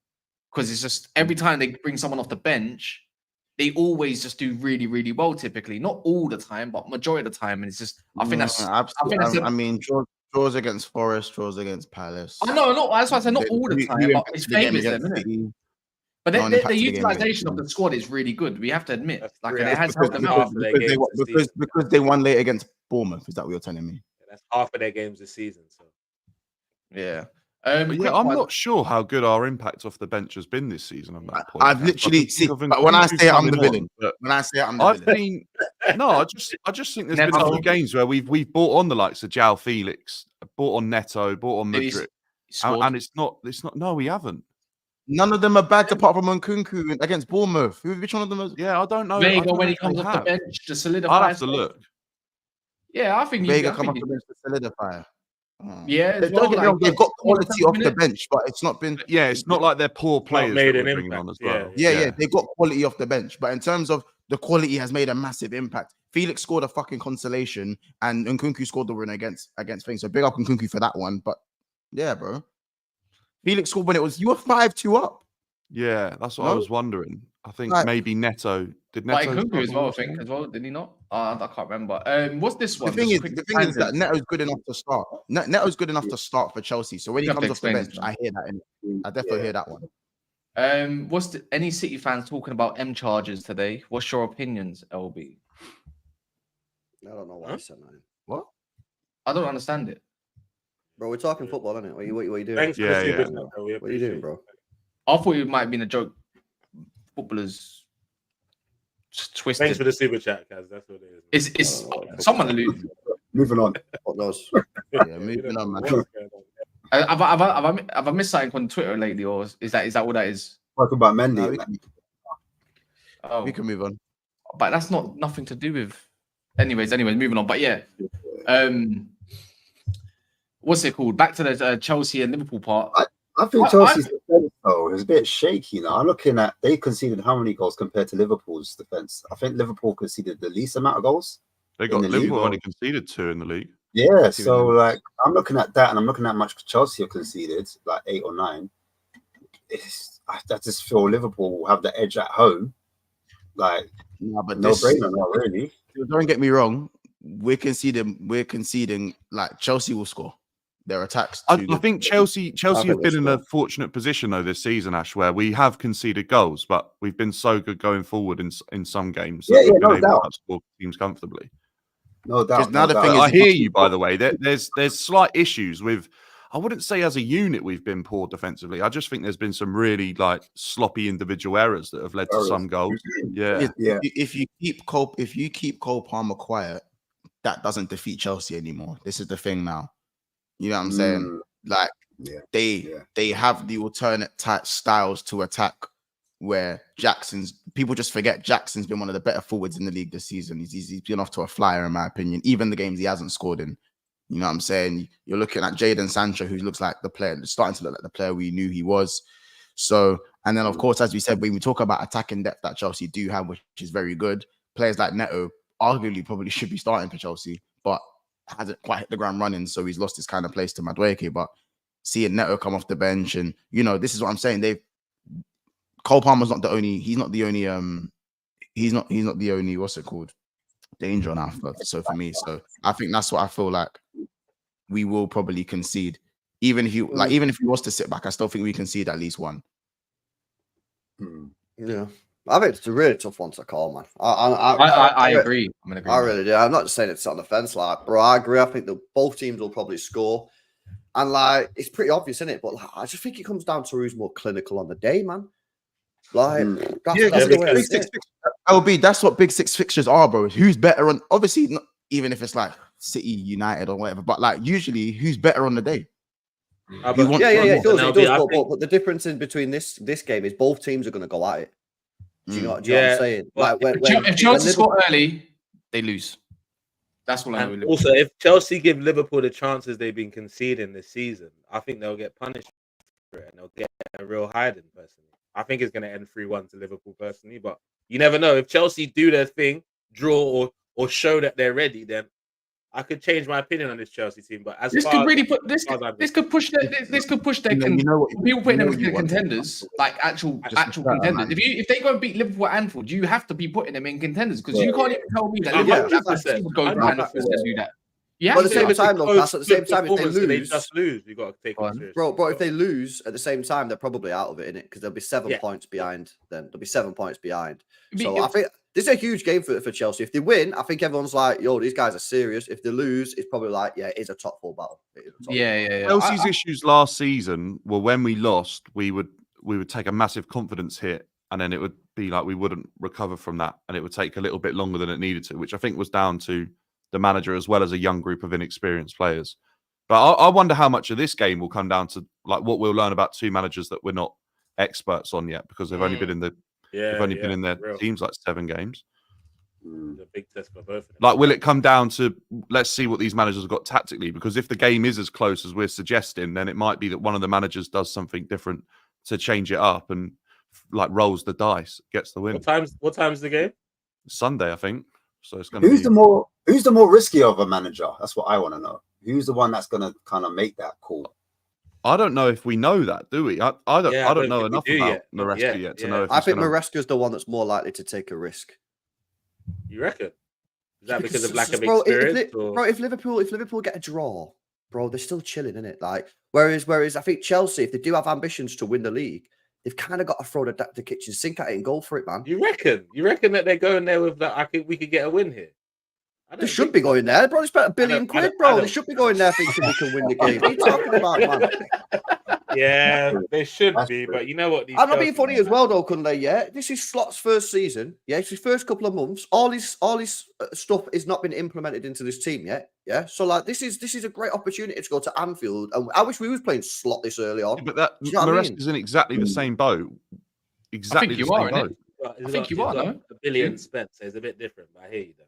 because it's just every time they bring someone off the bench, they always just do really, really well. Typically, not all the time, but majority of the time, and it's just I think that's absolutely. I mean, draws against Forest, draws against Palace. I know, that's why I said not all the time, but it's favours them, isn't it? But the utilization of the squad is really good. We have to admit, like it has helped them out because they won late against Bournemouth. Is that what you're telling me? That's half of their games this season. So yeah. I'm not sure how good our impact off the bench has been this season on that point. I've literally seen, but when I say I'm the villain, I just think there's been a few games where we've bought on the likes of João Felix, bought on Neto, bought on Madrid, and it's not. No, we haven't. None of them are bad apart from Nkunku against Bournemouth. Which one of them is? Yeah, I don't know. Vega when he comes off the bench to solidify. I'll have to look. Yeah, I think Vega come off the bench to solidify. Yeah, they've got quality off the bench, but it's not been. Yeah, it's not like they're poor players made an impact on as well. Yeah, they've got quality off the bench, but in terms of the quality, has made a massive impact. Felix scored a fucking consolation, and Nkunku scored the win against things. So big up Nkunku for that one. But yeah, bro, Felix scored when you were 5-2 up. Yeah, that's what I was wondering. I think maybe Neto did. Neto Nkunku as well, I think as well. Did he not? I can't remember. What's this one? The thing is that Neto's good enough to start. Neto's good enough to start for Chelsea. So when he comes off the bench, I hear that. I definitely hear that one. What's any City fans talking about M charges today? What's your opinions, LB? I don't know why you said that. What? I don't understand it. Bro, we're talking football, isn't it? What are you doing? Thanks What are you doing, bro? I thought it might have been a joke. Footballers twisted. Thanks for the super chat, guys. That's what it is. It's someone alluded. Moving on. What knows? Yeah, moving on, man. Have I missed something on Twitter lately, or is that all that is? Talking about Mendy. We can move on. But that's nothing to do with. Anyways, moving on. But yeah, what's it called? Back to the Chelsea and Liverpool part. I think Chelsea's defense though is a bit shaky now. I'm looking at they conceded how many goals compared to Liverpool's defense. I think Liverpool conceded the least amount of goals. Liverpool only conceded 2 in the league. Yeah, so like I'm looking at that and I'm looking at how much Chelsea have conceded, like 8 or 9. I just feel Liverpool will have the edge at home. Like no brainer, not really. Don't get me wrong. We're conceding like Chelsea will score. Their attacks. I think Chelsea have been in a fortunate position though this season, Ash, where we have conceded goals, but we've been so good going forward in some games. Yeah, no doubt. To score teams comfortably. No doubt. now No the doubt. thing is, I if you hear keep you, by the way. There's slight issues with. I wouldn't say as a unit we've been poor defensively. I just think there's been some really like sloppy individual errors that have led to some goals. Yeah. Yeah. if you keep Cole Palmer quiet, that doesn't defeat Chelsea anymore. This is the thing now. You know what I'm saying? Like Yeah. they have the alternate type styles to attack where people just forget Jackson's been one of the better forwards in the league this season. He's been off to a flyer, in my opinion. Even the games he hasn't scored in. You know what I'm saying? You're looking at Jadon Sancho, who looks like the player, starting to look like the player we knew he was. So, and then of course, as we said, when we talk about attacking depth that Chelsea do have, which is very good, players like Neto arguably probably should be starting for Chelsea, but hasn't quite hit the ground running, so he's lost his kind of place to Madueke. But seeing Neto come off the bench, and this is what I'm saying. Cole Palmer's not the only. He's not the only. He's not the only. What's it called? Danger on our. So for me, so I think that's what I feel like. We will probably concede, even if he was to sit back. I still think we concede at least one. Yeah, I think it's a really tough one to call, man. I agree. I'm gonna agree. I really do. I'm not just saying it's on the fence, like, bro. I agree. I think that both teams will probably score, and like it's pretty obvious, isn't it? But like, I just think it comes down to who's more clinical on the day, man. Like, that's the way it is. LB, that's what big six fixtures are, bro. Who's better on? Obviously, not, even if it's like City, United, or whatever. But like usually, who's better on the day? Yeah, it does. But the difference in between this game is both teams are going to go at it. Do you know what I'm saying? Like if Chelsea score early, they lose. That's what I know. Also, if Chelsea give Liverpool the chances they've been conceding this season, I think they'll get punished for it and they'll get a real hiding. Personally, I think it's going to end 3-1 to Liverpool. Personally, but you never know. If Chelsea do their thing, draw or show that they're ready, then I could change my opinion on this Chelsea team. But this could push their people putting them as contenders, like actual contenders. If they go and beat Liverpool at Anfield, you have to be putting them in contenders because you can't even tell me that Liverpool would go to Anfield and do that. Yeah, but at the same time, though, at the same time, if they lose, they just lose. You got to take it seriously. Bro, if they lose at the same time, they're probably out of it, innit? Because they'll be 7 points behind. Then they'll be 7 points behind. So I think this is a huge game for Chelsea. If they win, I think everyone's like, "Yo, these guys are serious." If they lose, it's probably like, "Yeah, it is a top 4 battle." Chelsea's issues last season were when we lost, we would take a massive confidence hit, and then it would be like we wouldn't recover from that, and it would take a little bit longer than it needed to, which I think was down to the manager as well as a young group of inexperienced players. But I wonder how much of this game will come down to like what we'll learn about two managers that we're not experts on yet because they've only been in their teams like 7 games. A big test for both of them. Like, will it come down to let's see what these managers have got tactically? Because if the game is as close as we're suggesting, then it might be that one of the managers does something different to change it up and like rolls the dice, gets the win. What time's the game? Sunday, I think. So it's going to Who's the more risky of a manager? That's what I want to know. Who's the one that's going to kind of make that call? I don't know if we know that, do we? I don't know enough about Maresca yet to know. If I think Maresca is the one that's more likely to take a risk. You reckon? Is that because of lack of experience? If Liverpool get a draw, bro, they're still chilling, innit? Like, whereas I think Chelsea, if they do have ambitions to win the league, they've kind of got to throw the kitchen sink at it and go for it, man. You reckon? You reckon that they're going there with that? We could get a win here. They should be going there. Bro, they spent £1 billion, bro. They should be going there thinking we can win the game. What are you talking about, man? Yeah, they should be, but you know what? I'm not being funny as well, though, couldn't they? Yeah, this is Slot's first season. Yeah, it's his first couple of months. All his stuff has not been implemented into this team yet. Yeah, so like this is a great opportunity to go to Anfield, and I wish we was playing Slot this early on. Yeah, but Maresca's in exactly the same boat. Exactly the same boat. I think you are, no? $1 billion spent, so it's a bit different, but I hear you though.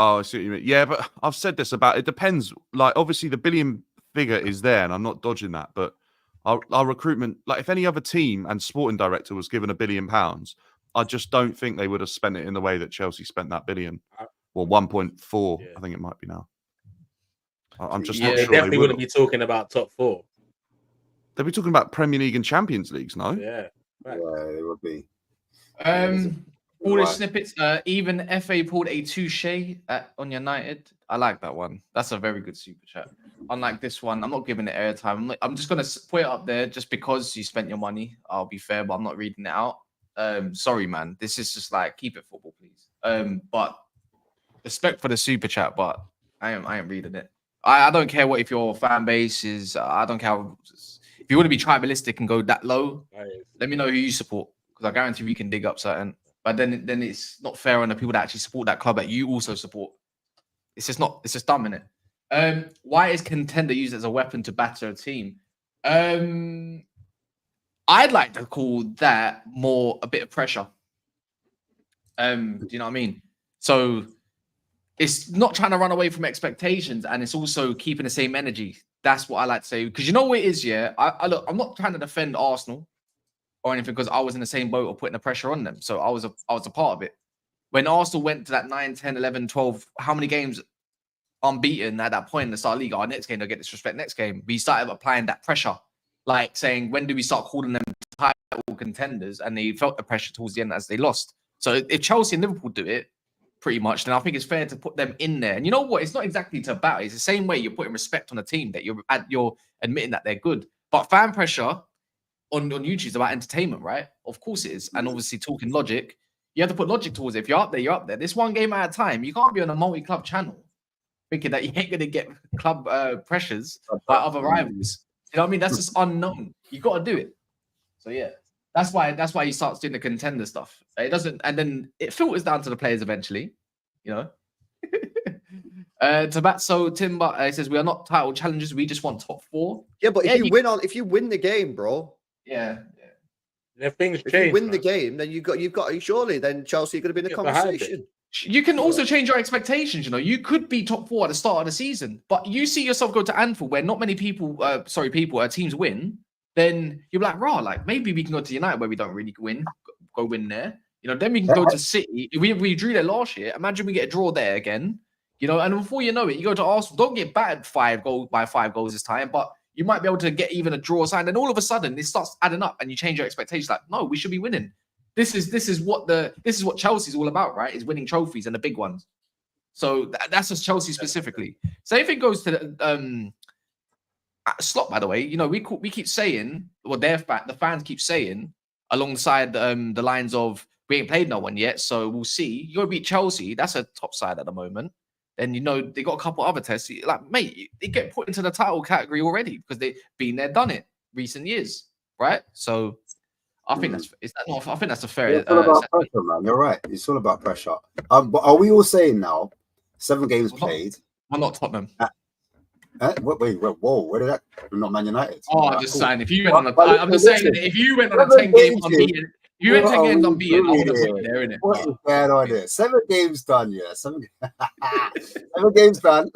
Oh, I see what you mean. Yeah, but I've said this about it depends. Like, obviously, the billion figure is there, and I'm not dodging that. But our recruitment, like, if any other team and sporting director was given £1 billion, I just don't think they would have spent it in the way that Chelsea spent that billion. Well, 1.4, I think it might be now. I'm just not sure. They definitely wouldn't be talking about top 4. They'd be talking about Premier League and Champions Leagues, no? Yeah. Right. Yeah, it would be. All the snippets. Even FA pulled a touche on United. I like that one. That's a very good super chat. Unlike this one, I'm not giving it airtime. I'm just gonna put it up there just because you spent your money. I'll be fair, but I'm not reading it out. Sorry, man. This is just like keep it football, please. But Respect for the super chat, but I ain't reading it. I don't care what if your fan base is. I don't care if you want to be tribalistic and go that low. Let me know who you support, because I guarantee we can dig up certain. But then it's not fair on the people that actually support that club that you also support. It's just not. It's just dumb, innit? Why is contender used as a weapon to batter a team? I'd like to call that more a bit of pressure. Do you know what I mean? So it's not trying to run away from expectations, and it's also keeping the same energy. That's what I like to say. Because you know what it is, yeah? Look, I'm not trying to defend Arsenal or anything, because I was in the same boat of putting the pressure on them. So I was a part of it. When Arsenal went to that 9, 10, 11, 12, how many games unbeaten at that point in the start of the league? Our next game, they'll get disrespect next game. We started applying that pressure, like saying, when do we start calling them title contenders? And they felt the pressure towards the end as they lost. So if Chelsea and Liverpool do it, pretty much, then I think it's fair to put them in there. And you know what? It's not exactly to battle. It's the same way you're putting respect on a team, that you're admitting that they're good. But fan pressure on YouTube is about entertainment, right? Of course it is. And obviously talking logic, you have to put logic towards it. If you're up there, you're up there. This one game at a time. You can't be on a multi-club channel thinking that you ain't going to get club pressures by other rivals. You know what I mean? That's just unknown. You got to do it. So yeah, that's why he starts doing the contender stuff. It doesn't, and then it filters down to the players eventually. You know. So Timber says, we are not title challengers. We just want top 4. Yeah, but if you win the game, bro. Yeah. If things If change, you win the game, then you've got surely then Chelsea are going to be in the conversation. You can also change your expectations. You know, you could be top 4 at the start of the season, but you see yourself go to Anfield where not many teams win. Then you're like, raw, like maybe we can go to United where we don't really win, go win there. You know, then we can go to City. We drew there last year. Imagine we get a draw there again. You know, and before you know it, you go to Arsenal. Don't get battered 5 goals this time, but you might be able to get even a draw sign. And all of a sudden, it starts adding up, and you change your expectations. Like, no, we should be winning. This is what Chelsea's all about, right? Is winning trophies and the big ones. So that's just Chelsea specifically. So if it goes to the slot, by the way, you know, we keep saying, well, the fans keep saying alongside the lines of, we ain't played no one yet, so we'll see. You got to beat Chelsea. That's a top side at the moment. Then, you know, they got a couple other tests. Like, mate, they get put into the title category already because they've been there, done it recent years, right? So I think that's a fair. It's all about pressure, man. You're right. It's all about pressure. But are we all saying now, 7 games played? I'm not Tottenham. Wait, whoa, where did that? We're not Man United. Oh, I'm just saying, if you went on I'm just saying, if you went on a 10 game unbeaten, you went 10 games unbeaten, I would have put you there, innit? What is going on there? 7 games done, yeah. 7 games done.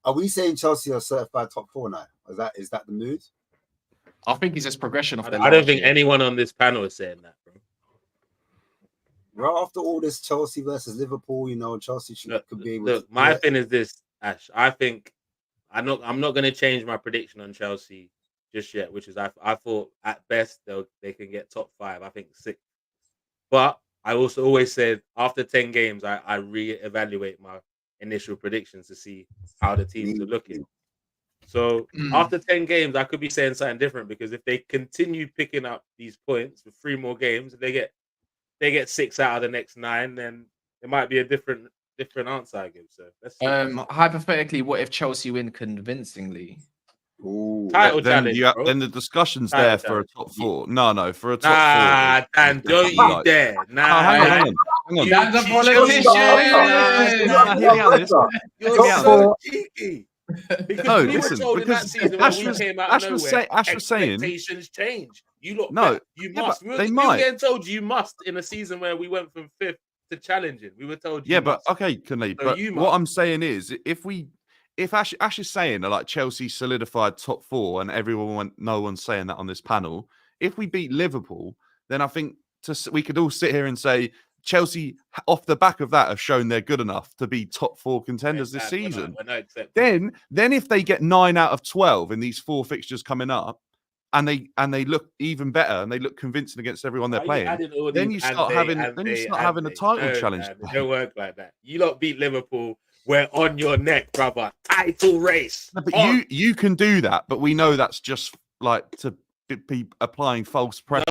Are we saying Chelsea are certified top 4 now? Is that the mood? I think it's just progression of the. I don't think anyone on this panel is saying that, bro. Right after all this Chelsea versus Liverpool, you know, Chelsea could be. Look, my thing is this, Ash. I think I'm not going to change my prediction on Chelsea just yet, which is I thought at best they can get top 5. I think 6. But I also always said after 10 games, I re-evaluate my initial predictions to see how the teams are looking. So after 10 games, I could be saying something different, because if they continue picking up these points for 3 more games, they get 6 out of the next 9, then it might be a different answer I give. So let's see. Hypothetically, what if Chelsea win convincingly? Ooh, title then, challenge, then the discussion's there for a top 4. No, for a top 4. Nah, Dan, don't you dare. Nah, hang on. Dan's a politician. You're so cheeky. No, we listen, were told in that because season Ash when was- we came out Ash of was nowhere, say- Ash was saying- expectations change. You look, No, you yeah, must. but they we might. were getting told you must in a season where we went from 5th to challenging. We were told you Yeah, but must. okay, Kenley, So but you what must. I'm saying is, if Ash is saying that like Chelsea solidified top 4, and no one's saying that on this panel, if we beat Liverpool, then I think we could all sit here and say Chelsea, off the back of that, have shown they're good enough to be top 4 contenders this season. We're not accepting. Then if they get 9 out of 12 in these 4 fixtures coming up, and they look even better and they look convincing against everyone they're playing, then you start having a title challenge. It don't work like that. You lot beat Liverpool. We're on your neck, brother. Title race. No, but you can do that, but we know that's just like to be applying false pressure.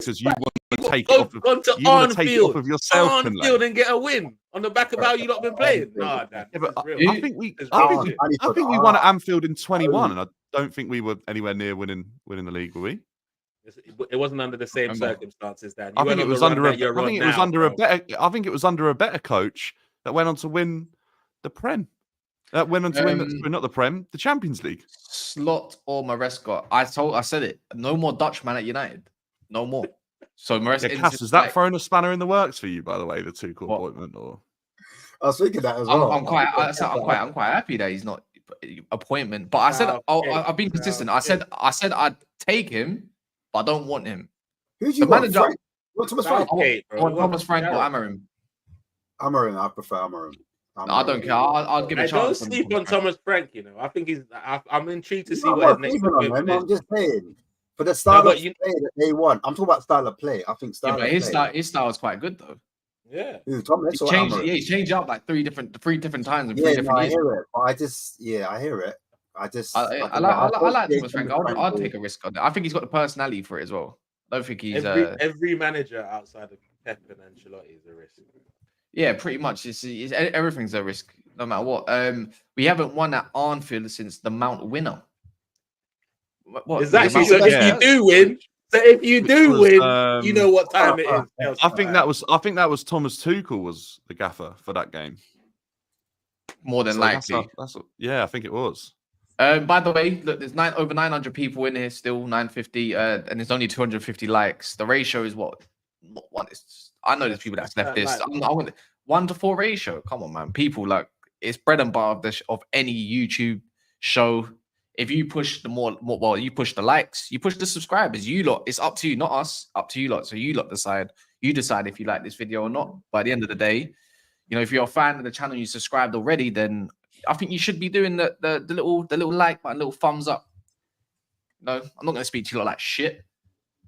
because you want to take Go it off of on to you want to take it off Arnfield. of yourself, Arnfield and get a win on the back of how you lot been playing. Nah, Dan. Yeah, but this is real. I think we, It's I real think, shit. I think we won at Anfield in 21, and I don't think we were anywhere near winning the league, were we? It wasn't under the same Remember. circumstances, Dan. I think it was under a. I think it was under a bro. better. I think it was under a better coach that went on to win the Prem. That went on to win not the Prem, the Champions League. Slot or Maresca. I said it. No more Dutchman at United. No more. So Maresca. Yeah, Cass, has that thrown a spanner in the works for you, by the way, the Tuchel What? appointment? Or I was thinking that as well. I'm quite happy that he's not appointment. But I said I've been consistent. I said I'd take him, but I don't want him. Who do you The want? manager- Frank? You want Thomas Frank? I want Thomas Frank or Amarim. Amarim. I prefer Amarim. No, I don't care. I'll give a I don't chance. sleep on Thomas Frank. You know, I think he's. I'm intrigued to see No, what I'm his next not sleeping on appointment him. is. I'm just saying for the style but of play that they want. I'm talking about style of play. I think style Yeah, but of play. his style is quite good though. Yeah. Who, Thomas or Amarim? He's changed up like three different times in Yeah, three no, different I years. hear it. But I hear it. I like Thomas Frank. I'd take a risk on it. I think he's got the personality for it as well. I don't think he's Every manager outside of Pep and Ancelotti is a risk. yeah, pretty much. It's everything's a risk, no matter what. We haven't won at Arnfield since the Mount Winner. What Exactly. the So Mount if Winner? you do win, you know what time it is. I think that was Thomas Tuchel was the gaffer for that game. More than So likely. Yeah, I think it was. By the way, look, there's over 900 people in here still, 950, and there's only 250 likes. The ratio is what? One. I know there's people that's left this. I want 1-4 ratio. Come on, man. People like it's bread and butter of any YouTube show. If you push you push the likes, you push the subscribers. You lot, it's up to you, not us. Up to you lot. So you lot decide. You decide if you like this video or not. By the end of the day, you know, if you're a fan of the channel, you subscribed already, then I think you should be doing the little like button, little thumbs up. No, I'm not going to speak to you like shit.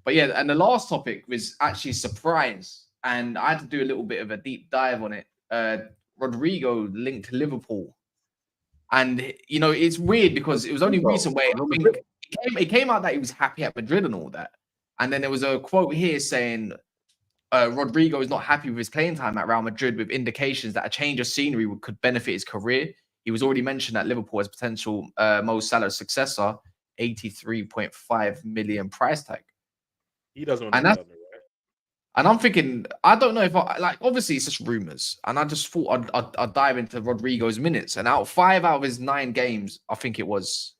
But yeah, and the last topic was actually surprise, and I had to do a little bit of a deep dive on it. Rodrygo linked to Liverpool, and you know it's weird because it was only recent way. I think it came out that he was happy at Madrid and all that, and then there was a quote here saying Rodrygo is not happy with his playing time at Real Madrid, with indications that a change of scenery could benefit his career. He was already mentioned at Liverpool as potential Mo Salah successor, 83.5 million price tag. He doesn't want to be on the right. And I'm thinking, I don't know if obviously it's just rumors. And I just thought I'd dive into Rodrygo's minutes. And 5 out of his 9 games, I think it was,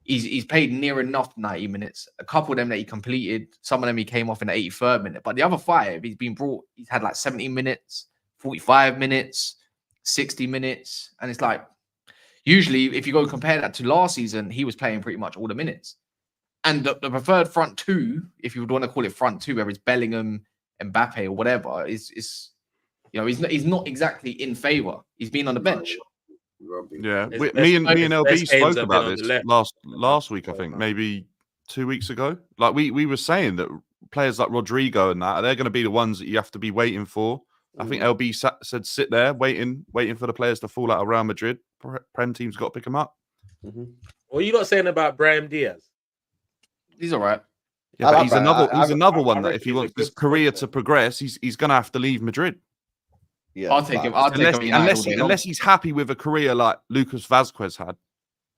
he's played near enough 90 minutes. A couple of them that he completed, some of them he came off in the 83rd minute. But the other 5, he's had like 70 minutes, 45 minutes, 60 minutes. And it's like, usually if you go compare that to last season, he was playing pretty much all the minutes. And the preferred front two, if you would want to call it front two, whether it's Bellingham, Mbappe, or whatever, is you know he's not exactly in favour. He's been on the bench. Yeah, His me and best LB games spoke have been about on the this left. last week. I think maybe 2 weeks ago. Like we were saying that players like Rodrygo and that they're going to be the ones that you have to be waiting for. I think LB said sit there waiting for the players to fall out of Real Madrid. Prem team's got to pick them up. What are you not saying about Brahim Diaz? He's all right. Yeah, but he's I another one that reckon if he he's a wants his good career player. to progress, he's going to have to leave Madrid. Yeah, I'll take him. I'll take him Unless he's happy with a career like Lucas Vazquez had. Do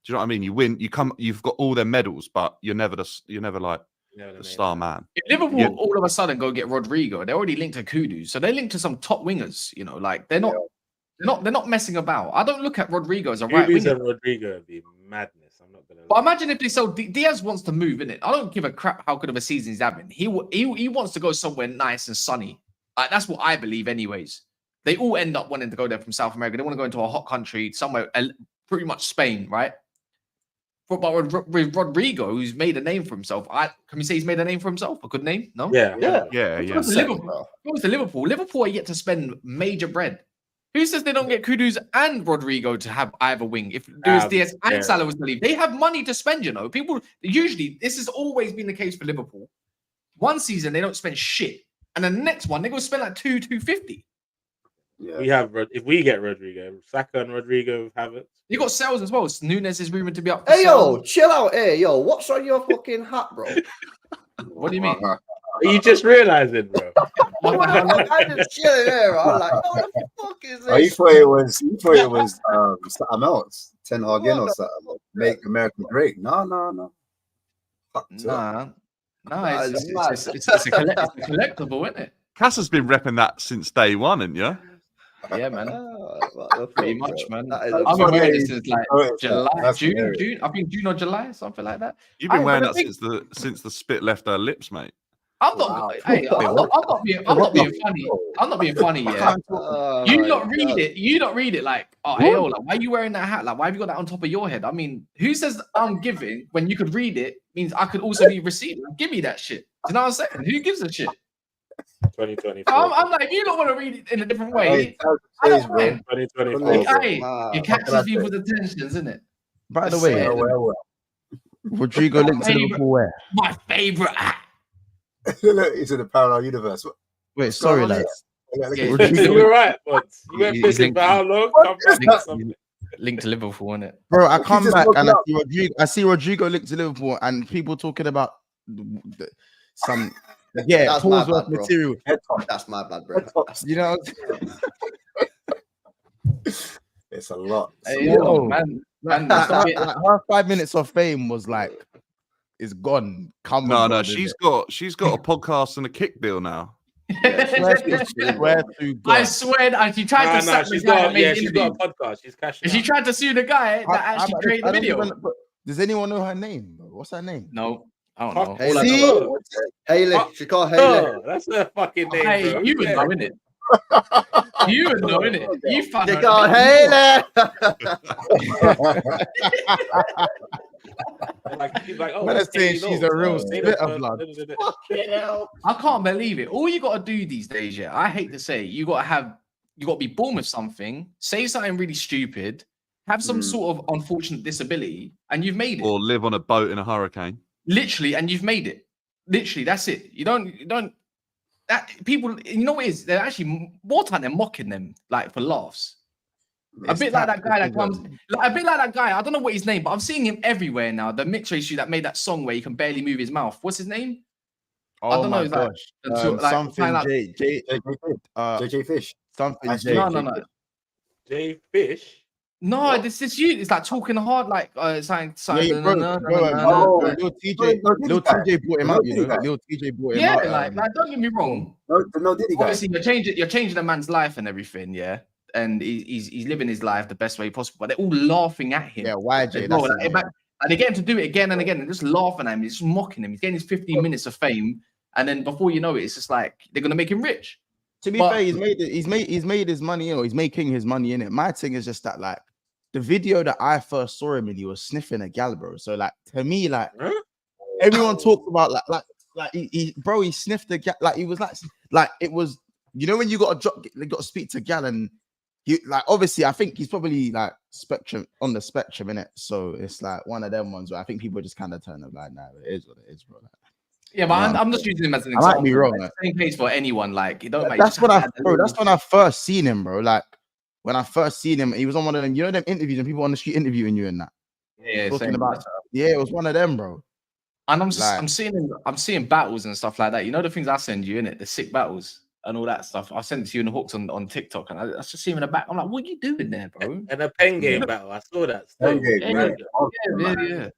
you know what I mean? You win, you've got all their medals, but you're never like the star man. If Liverpool all of a sudden go get Rodrygo, they're already linked to Kudus, so they're linked to some top wingers. You know, like they're not messing about. I don't look at Rodrygo as a right winger. And Rodrygo would be madness. I'm not gonna. But imagine if they sell Diaz wants to move, innit? I don't give a crap how good of a season he's having. He wants to go somewhere nice and sunny. That's what I believe, anyways. They all end up wanting to go there from South America. They want to go into a hot country somewhere, pretty much Spain, right? But with Rodrygo, who's made a name for himself, can we say he's made a name for himself? A good name? No. Yeah. Goes to Liverpool. Liverpool are yet to spend major bread. Who says they don't get Kudus and Rodrygo to have either wing? If Luis Diaz and Salah was to leave, they have money to spend. You know, people usually this has always been the case for Liverpool. One season they don't spend shit, and the next one they go spend like 250. Yeah. If we get Rodrygo, Saka and Rodrygo have it. You got sales as well. Nunes is rumored to be up. Hey yo, chill out. Hey yo, what's on your fucking hat, bro? What do you mean? Are you just realizing, bro? I just chilling there. I'm like, what the fuck is this? Oh, you thought it was something else. Ten Hag in or something. Make America great. No. Fucked up. Nah, That is it's a collectible, isn't it? Cass has been repping that since day one, hasn't you? Yeah, man. What the Pretty fuck, much, bro? man. That is I've been wearing it hilarious. since like July, That's June. hilarious. I think June or July, something like that. You've been Aye, wearing but that the since the spit left her lips, mate. I'm not. Wow. Hey, I'm not being funny. I'm not being funny. Yeah. Oh You my not read God. it. You not read it like, oh, Ayo, like, why are you wearing that hat? Like, why have you got that on top of your head? I mean, who says I'm giving when you could read it means I could also be receiving? Give me that shit. Do you know what I'm saying? Who gives a shit? 2024. I'm like, if you don't want to read it in a different way, Hey, I don't bro. mind. 2024. Hey, it catches people's attentions, isn't it? By the Just way, saying. Well. Rodrygo linked to Favorite- Liverpool where? My favorite hat. Look, it's in the parallel universe. Wait, sorry, going on lads. Yeah, Yeah, Rodrygo- You were right, but you went He's fishing linked- for how long? Come back to something. Linked to Liverpool, isn't it? Bro, I He come just back woke and up. I see Rodrygo linked to Liverpool and people talking about some That's my pause worth bad, bro. material. Head top. That's my bad, bro. Head tops. You know, It's a lot. Hey, Yo, yo, man, stop it. like her 5 minutes of fame was like, it's gone. Come on, No, God, she's innit? got a podcast and a kick deal now. Swear to God. I swear, and she tried to sack the She's guy that got made the she's got interview. a podcast. She's cashing And she out. tried to sue the guy that actually created the I don't video. even- but does anyone know her name? Bro? What's her name? No, I don't know. Hey, All I see? know- Haley. She called Haley. Oh, that's her fucking name, Hey, bro. you would know, innit? You would know, innit? You found She her called name. Haley. He's like, oh, Man, that's I'm saying Haley she's Knowles. a real Haley spit of Knowles. blood. I can't believe it. All you gotta do these days, yeah. I hate to say, it, you gotta be born with something, say something really stupid, have some sort of unfortunate disability, and you've made it. Or live on a boat in a hurricane. Literally, and you've made it. Literally, that's it. You don't. That people, you know what it is? They're actually more time they're mocking them like for laughs. A bit like that guy that comes, like, a bit like that guy. I don't know what his name, but I'm seeing him everywhere now. The mixed race that made that song where he can barely move his mouth. What's his name? Oh I don't know, my it's like- gosh. like, Something find out- J JJ Fish. something That's J. No. Jay Fish. No, this is you. It's like talking hard, like something. Yeah, bro, Oh, Lil TJ brought him out, you know. Lil TJ brought him Yeah, out. like don't get me wrong. No Diddy guy. Obviously, you're changing a man's life and everything, yeah. And he's living his life the best way possible. But they're all laughing at him. Yeah, YJ. Bro, That's like, it, and they get him to do it again and again, and just laughing at him, just mocking him. He's getting his 15 minutes of fame, and then before you know it, it's just like they're gonna make him rich. To be But- fair, he's made his money, you know, he's making his money in it. My thing is just that, like, the video that I first saw him in, he was sniffing a gal, bro. So, like, to me, like, everyone talks about like he sniffed a gal, like he was like it was, you know, when you got to speak to gal, and he, like, obviously I think he's probably like on the spectrum in it. So it's like one of them ones where I think people just kind of turn up like, nah, it is what it is, bro. Like, Yeah, but Yeah. I'm just using him as an I example. might be wrong, Like, like- same case for anyone. Like, you don't. that's when I first seen him, bro. Like, when I first seen him, he was on one of them, you know, them interviews and people on the street interviewing you and that. Yeah, talking same. about, yeah, it was one of them, bro. And like- I'm seeing battles and stuff like that. You know the things I send you in it, the sick battles and all that stuff. I sent it to you in the hooks on TikTok, and I just see him in the back. I'm like, what are you doing there, bro? And a pen game battle. I saw that. Pen game, Yeah, man. Yeah.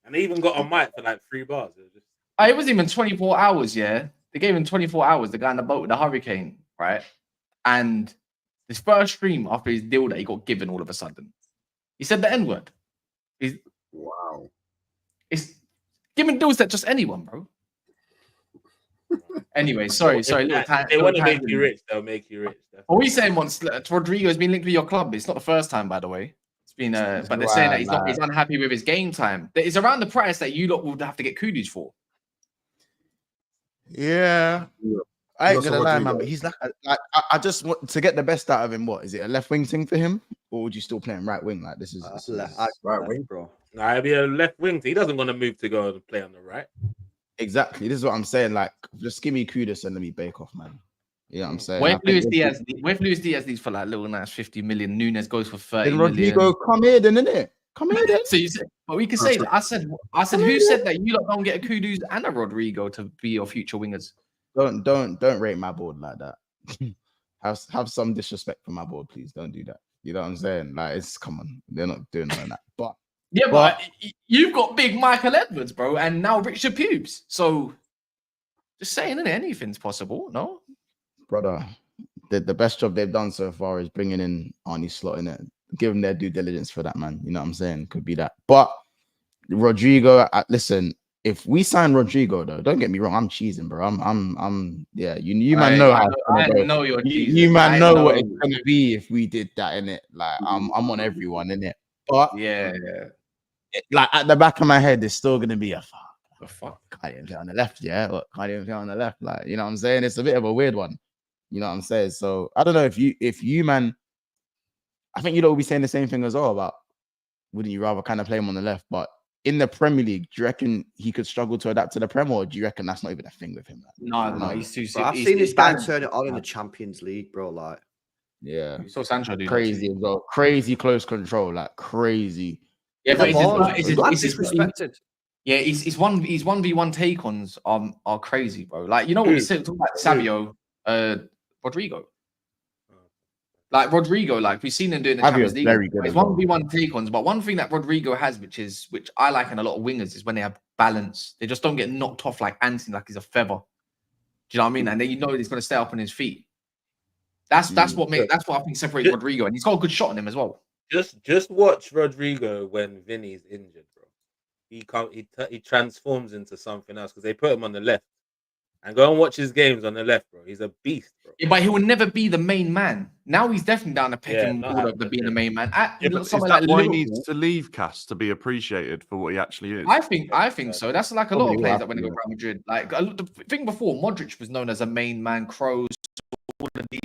And they even got a mic for like 3 bars. It was just... It wasn't even 24 hours, yeah. They gave him 24 hours, the guy in the boat with the hurricane, right? And this first stream after his deal that he got given all of a sudden, he said the N-word. Wow. It's giving deals that just anyone, bro. Anyway, sorry. If Little they want to make tangent. you rich, they'll make you rich. That's- Are we saying once Rodrygo has been linked with your club? It's not the first time, by the way. It's been, but they're saying that he's unhappy with his game time. It's around the price that you lot would have to get kudos for. Yeah. Yeah. I ain't Also gonna lie, Rodrygo. man, but he's like I just want to get the best out of him. What is it, a left wing thing for him, or would you still play him right wing? Like, this is Right wing. bro. Nah, it'd be a left wing. He doesn't want to move to go and play on the right. exactly. This is what I'm saying. Like, just give me kudos and let me bake off, man. You know what I'm saying? What I if think Luis Diaz needs for like little nice 50 million? Nunes goes for 30 then million. Rodrygo, come here, then, innit? Come here, then. So you said, but we could say that. I said, who said that you lot don't get a Kudus and a Rodrygo to be your future wingers? Don't rate my board like that. have some disrespect for my board, please. Don't do that. You know what I'm saying? Like, it's come on, they're not doing all of that. But Yeah, but you've got big Michael Edwards, bro, and now Richard Pubes. So just saying, innit? Anything's possible, no? brother, the best job they've done so far is bringing in Arnie Slot in it. Give them their due diligence for that, man. You know what I'm saying? Could be that. But Rodrygo, listen, if we sign Rodrygo, though, don't get me wrong, I'm cheesing, bro. Yeah, you man know how I know you're cheesing. you man know what it's gonna be if we did that, innit? Like, I'm on everyone, innit? But yeah. Like, at the back of my head, there's still gonna be a fuck. Can't even play on the left, yeah. Look, can't even play on the left. Like, you know what I'm saying? It's a bit of a weird one. You know what I'm saying? So I don't know if you man, I think you'd all be saying the same thing as well about wouldn't you rather kind of play him on the left? But in the Premier League, do you reckon he could struggle to adapt to the Prem, or do you reckon that's not even a thing with him? No, he's too. Bro, I've seen this guy turn it on in the Champions League, bro. Like, yeah, you saw Sancho do crazy as well. Crazy close control, like crazy. Yeah, but he's disrespected. Yeah, his 1v1 take-ons are crazy, bro. Like, you know what we said about Savio, Rodrygo. Like Rodrygo, like we've seen him doing the Champions League. Very good. It's 1v1 take-ons, but one thing that Rodrygo has, which I like in a lot of wingers, is when they have balance. They just don't get knocked off like Anthony, like he's a feather. Do you know what I mean? And then you know he's going to stay up on his feet. That's what I think separates Rodrygo, and he's got a good shot on him as well. Just watch Rodrygo when Vinny's injured, bro. He transforms into something else because they put him on the left. And go and watch his games on the left, bro. He's a beast, bro. Yeah, but he will never be the main man. Now he's definitely down the pecking order of being the main man. Is that why he needs to leave Cass to be appreciated for what he actually is? I think so. That's like a lot of players that when they go Real Madrid. Like the thing before, Modric was known as a main man, Kroos, all of these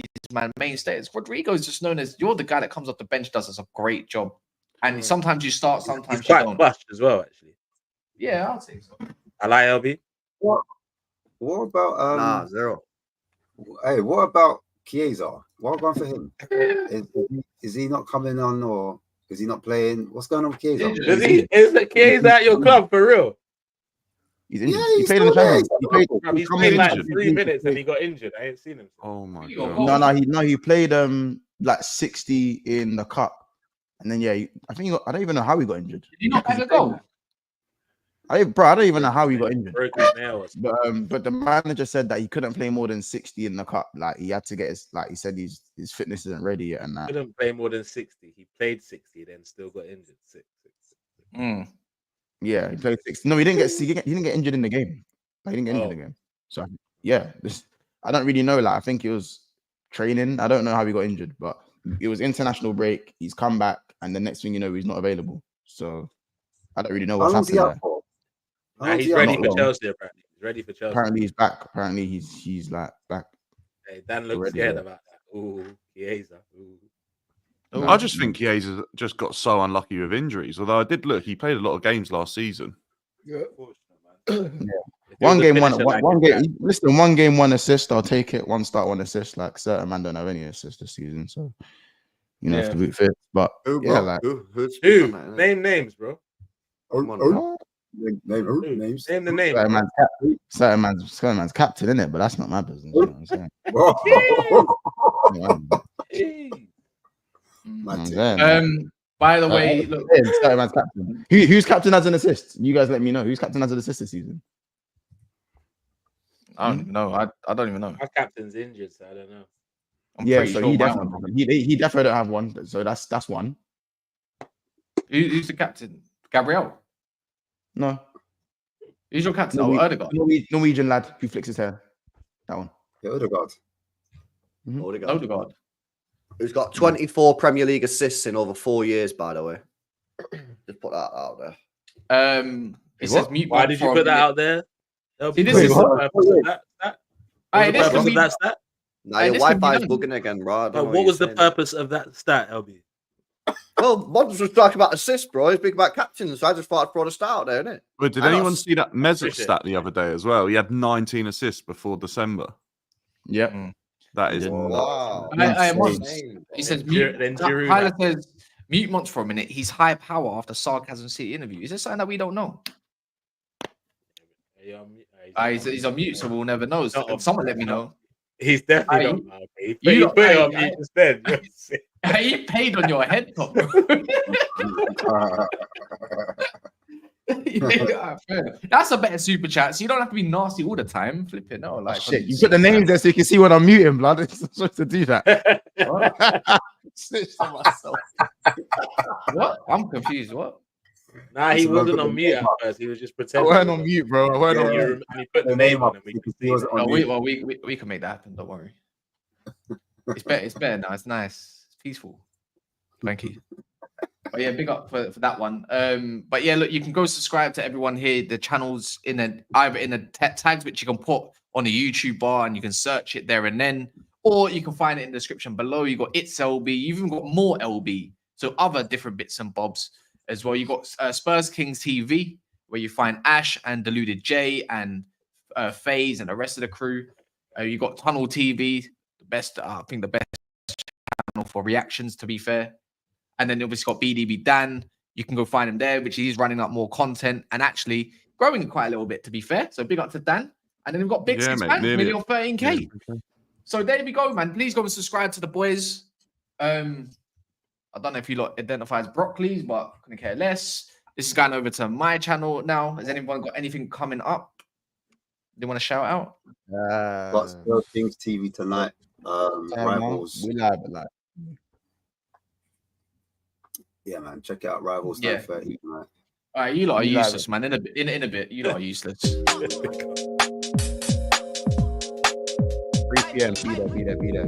mainstays. Rodrygo is just known as you're the guy that comes off the bench, does a great job. And sometimes you start, sometimes he's you quite don't. flashed as well, actually. Yeah, I'll say so. I like LB. What about zero. Hey, what about Chiesa? What going for him? Is he not coming on, or is he not playing? What's going on with Chiesa? Is Chiesa at your club for real? He's injured. He played in the Champions. He's played like 3 minutes and he got injured. I ain't seen him. Oh my god! He played like 60 in the cup, and then I think I don't even know how he got injured. Did he not have a goal? I don't even know how he got injured. But the manager said that he couldn't play more than 60 in the cup. Like, he had to get he said his fitness isn't ready yet, and that. Couldn't play more than 60. He played 60, then still got injured. Yeah, he played 60. No, he didn't get injured in the game. He didn't get injured in the game. So yeah, I don't really know. Like, I think it was training. I don't know how he got injured, but it was international break. He's come back, and the next thing you know, he's not available. So I don't really know what's happening. He's ready for Chelsea. Apparently, he's ready for Chelsea. Apparently, he's back. Apparently, he's like back. Hey, Dan looks scared about that. Ooh, Chiesa. No, I just think Chiesa just got so unlucky with injuries. Although I did look, he played a lot of games last season. Yeah. One game, one game, one assist. I'll take it. One start, one assist. Like, certain man don't have any assists this season, so you know, have to boot fit. But name names, bro. Name the name. Certain man's captain, isn't it? But that's not my business. You know what I'm saying? By the way, look, certain man's captain. Who's captain as an assist? You guys let me know. Who's captain as an assist this season? I don't even know. I don't even know. My captain's injured, so I don't know. He definitely don't have one. So that's one. Who's the captain? Gabriel? No. Who's your captain? Odegaard. Norwegian lad who flicks his hair. That one. Yeah, Odegaard. Odegaard. Who's got 24 Premier League assists in over 4 years, by the way. Just put that out there. It says mute. Why did you put that out there? This is that stat? Now your Wi-Fi is bugging again, bro. What was the purpose of that stat, LB? Well, Mods was talking about assists, bro. He's big about captains, so I just thought I'd throw a stat out there, innit? But did anyone see that Mesut stat the other day as well? He had 19 assists before December. Yep. That is wow. He says mute. Tyler says mute Monts for a minute. He's high power after Sarcasm City interview. Is this something that we don't know? He's on mute, so we'll never know. Not on Someone let mute, me know. He's definitely Aye, not. Okay. you You lot- put it aye, on aye. mute just then. You paid on your head top, bro. Yeah, fair. That's a better super chat. So you don't have to be nasty all the time. Flip it, no. Like Shit, you put the names there so you can see when I'm muting, blood. It's not supposed to do that. Snitched on myself. What? I'm confused. What? Nah, he It's about wasn't the on mute at name up. first. He was just I pretending. weren't on mute, bro. I weren't on Yeah. mute. And he put the The name name on up. and we Because could he see wasn't that. on No, mute. we can make that happen. Don't worry. It's better. It's better now. It's nice. It's peaceful. Thank you. But yeah, big up for that one. But yeah, look, you can go subscribe to everyone here. The channels either in the tags which you can put on the YouTube bar and you can search it there and then, or you can find it in the description below. You got It's LB. You've even got more LB, so other different bits and bobs as well. You got Spurs Kings TV, where you find Ash and Deluded J and FaZe and the rest of the crew. You got Tunnel TV, the best, I think the best channel for reactions, to be fair. And then obviously got BDB Dan. You can go find him there, which he's running up more content and actually growing quite a little bit, to be fair. So big up to Dan. And then we've got Big Yeah, Six mate, fans, nearly nearly on 13K. Yeah. So there we go, man. Please go and subscribe to the boys. I don't know if you lot identify as Broccoli's, but couldn't care less. This is going over to my channel now. Has anyone got anything coming up they want to shout out? Got Spurs Kings TV tonight. Rivals. We live, but like. Yeah, man. Check out Rivals Yeah. 9:30 tonight. All right, you lot are We live useless, man. In a bit, you lot are useless. 3 p.m. Be there.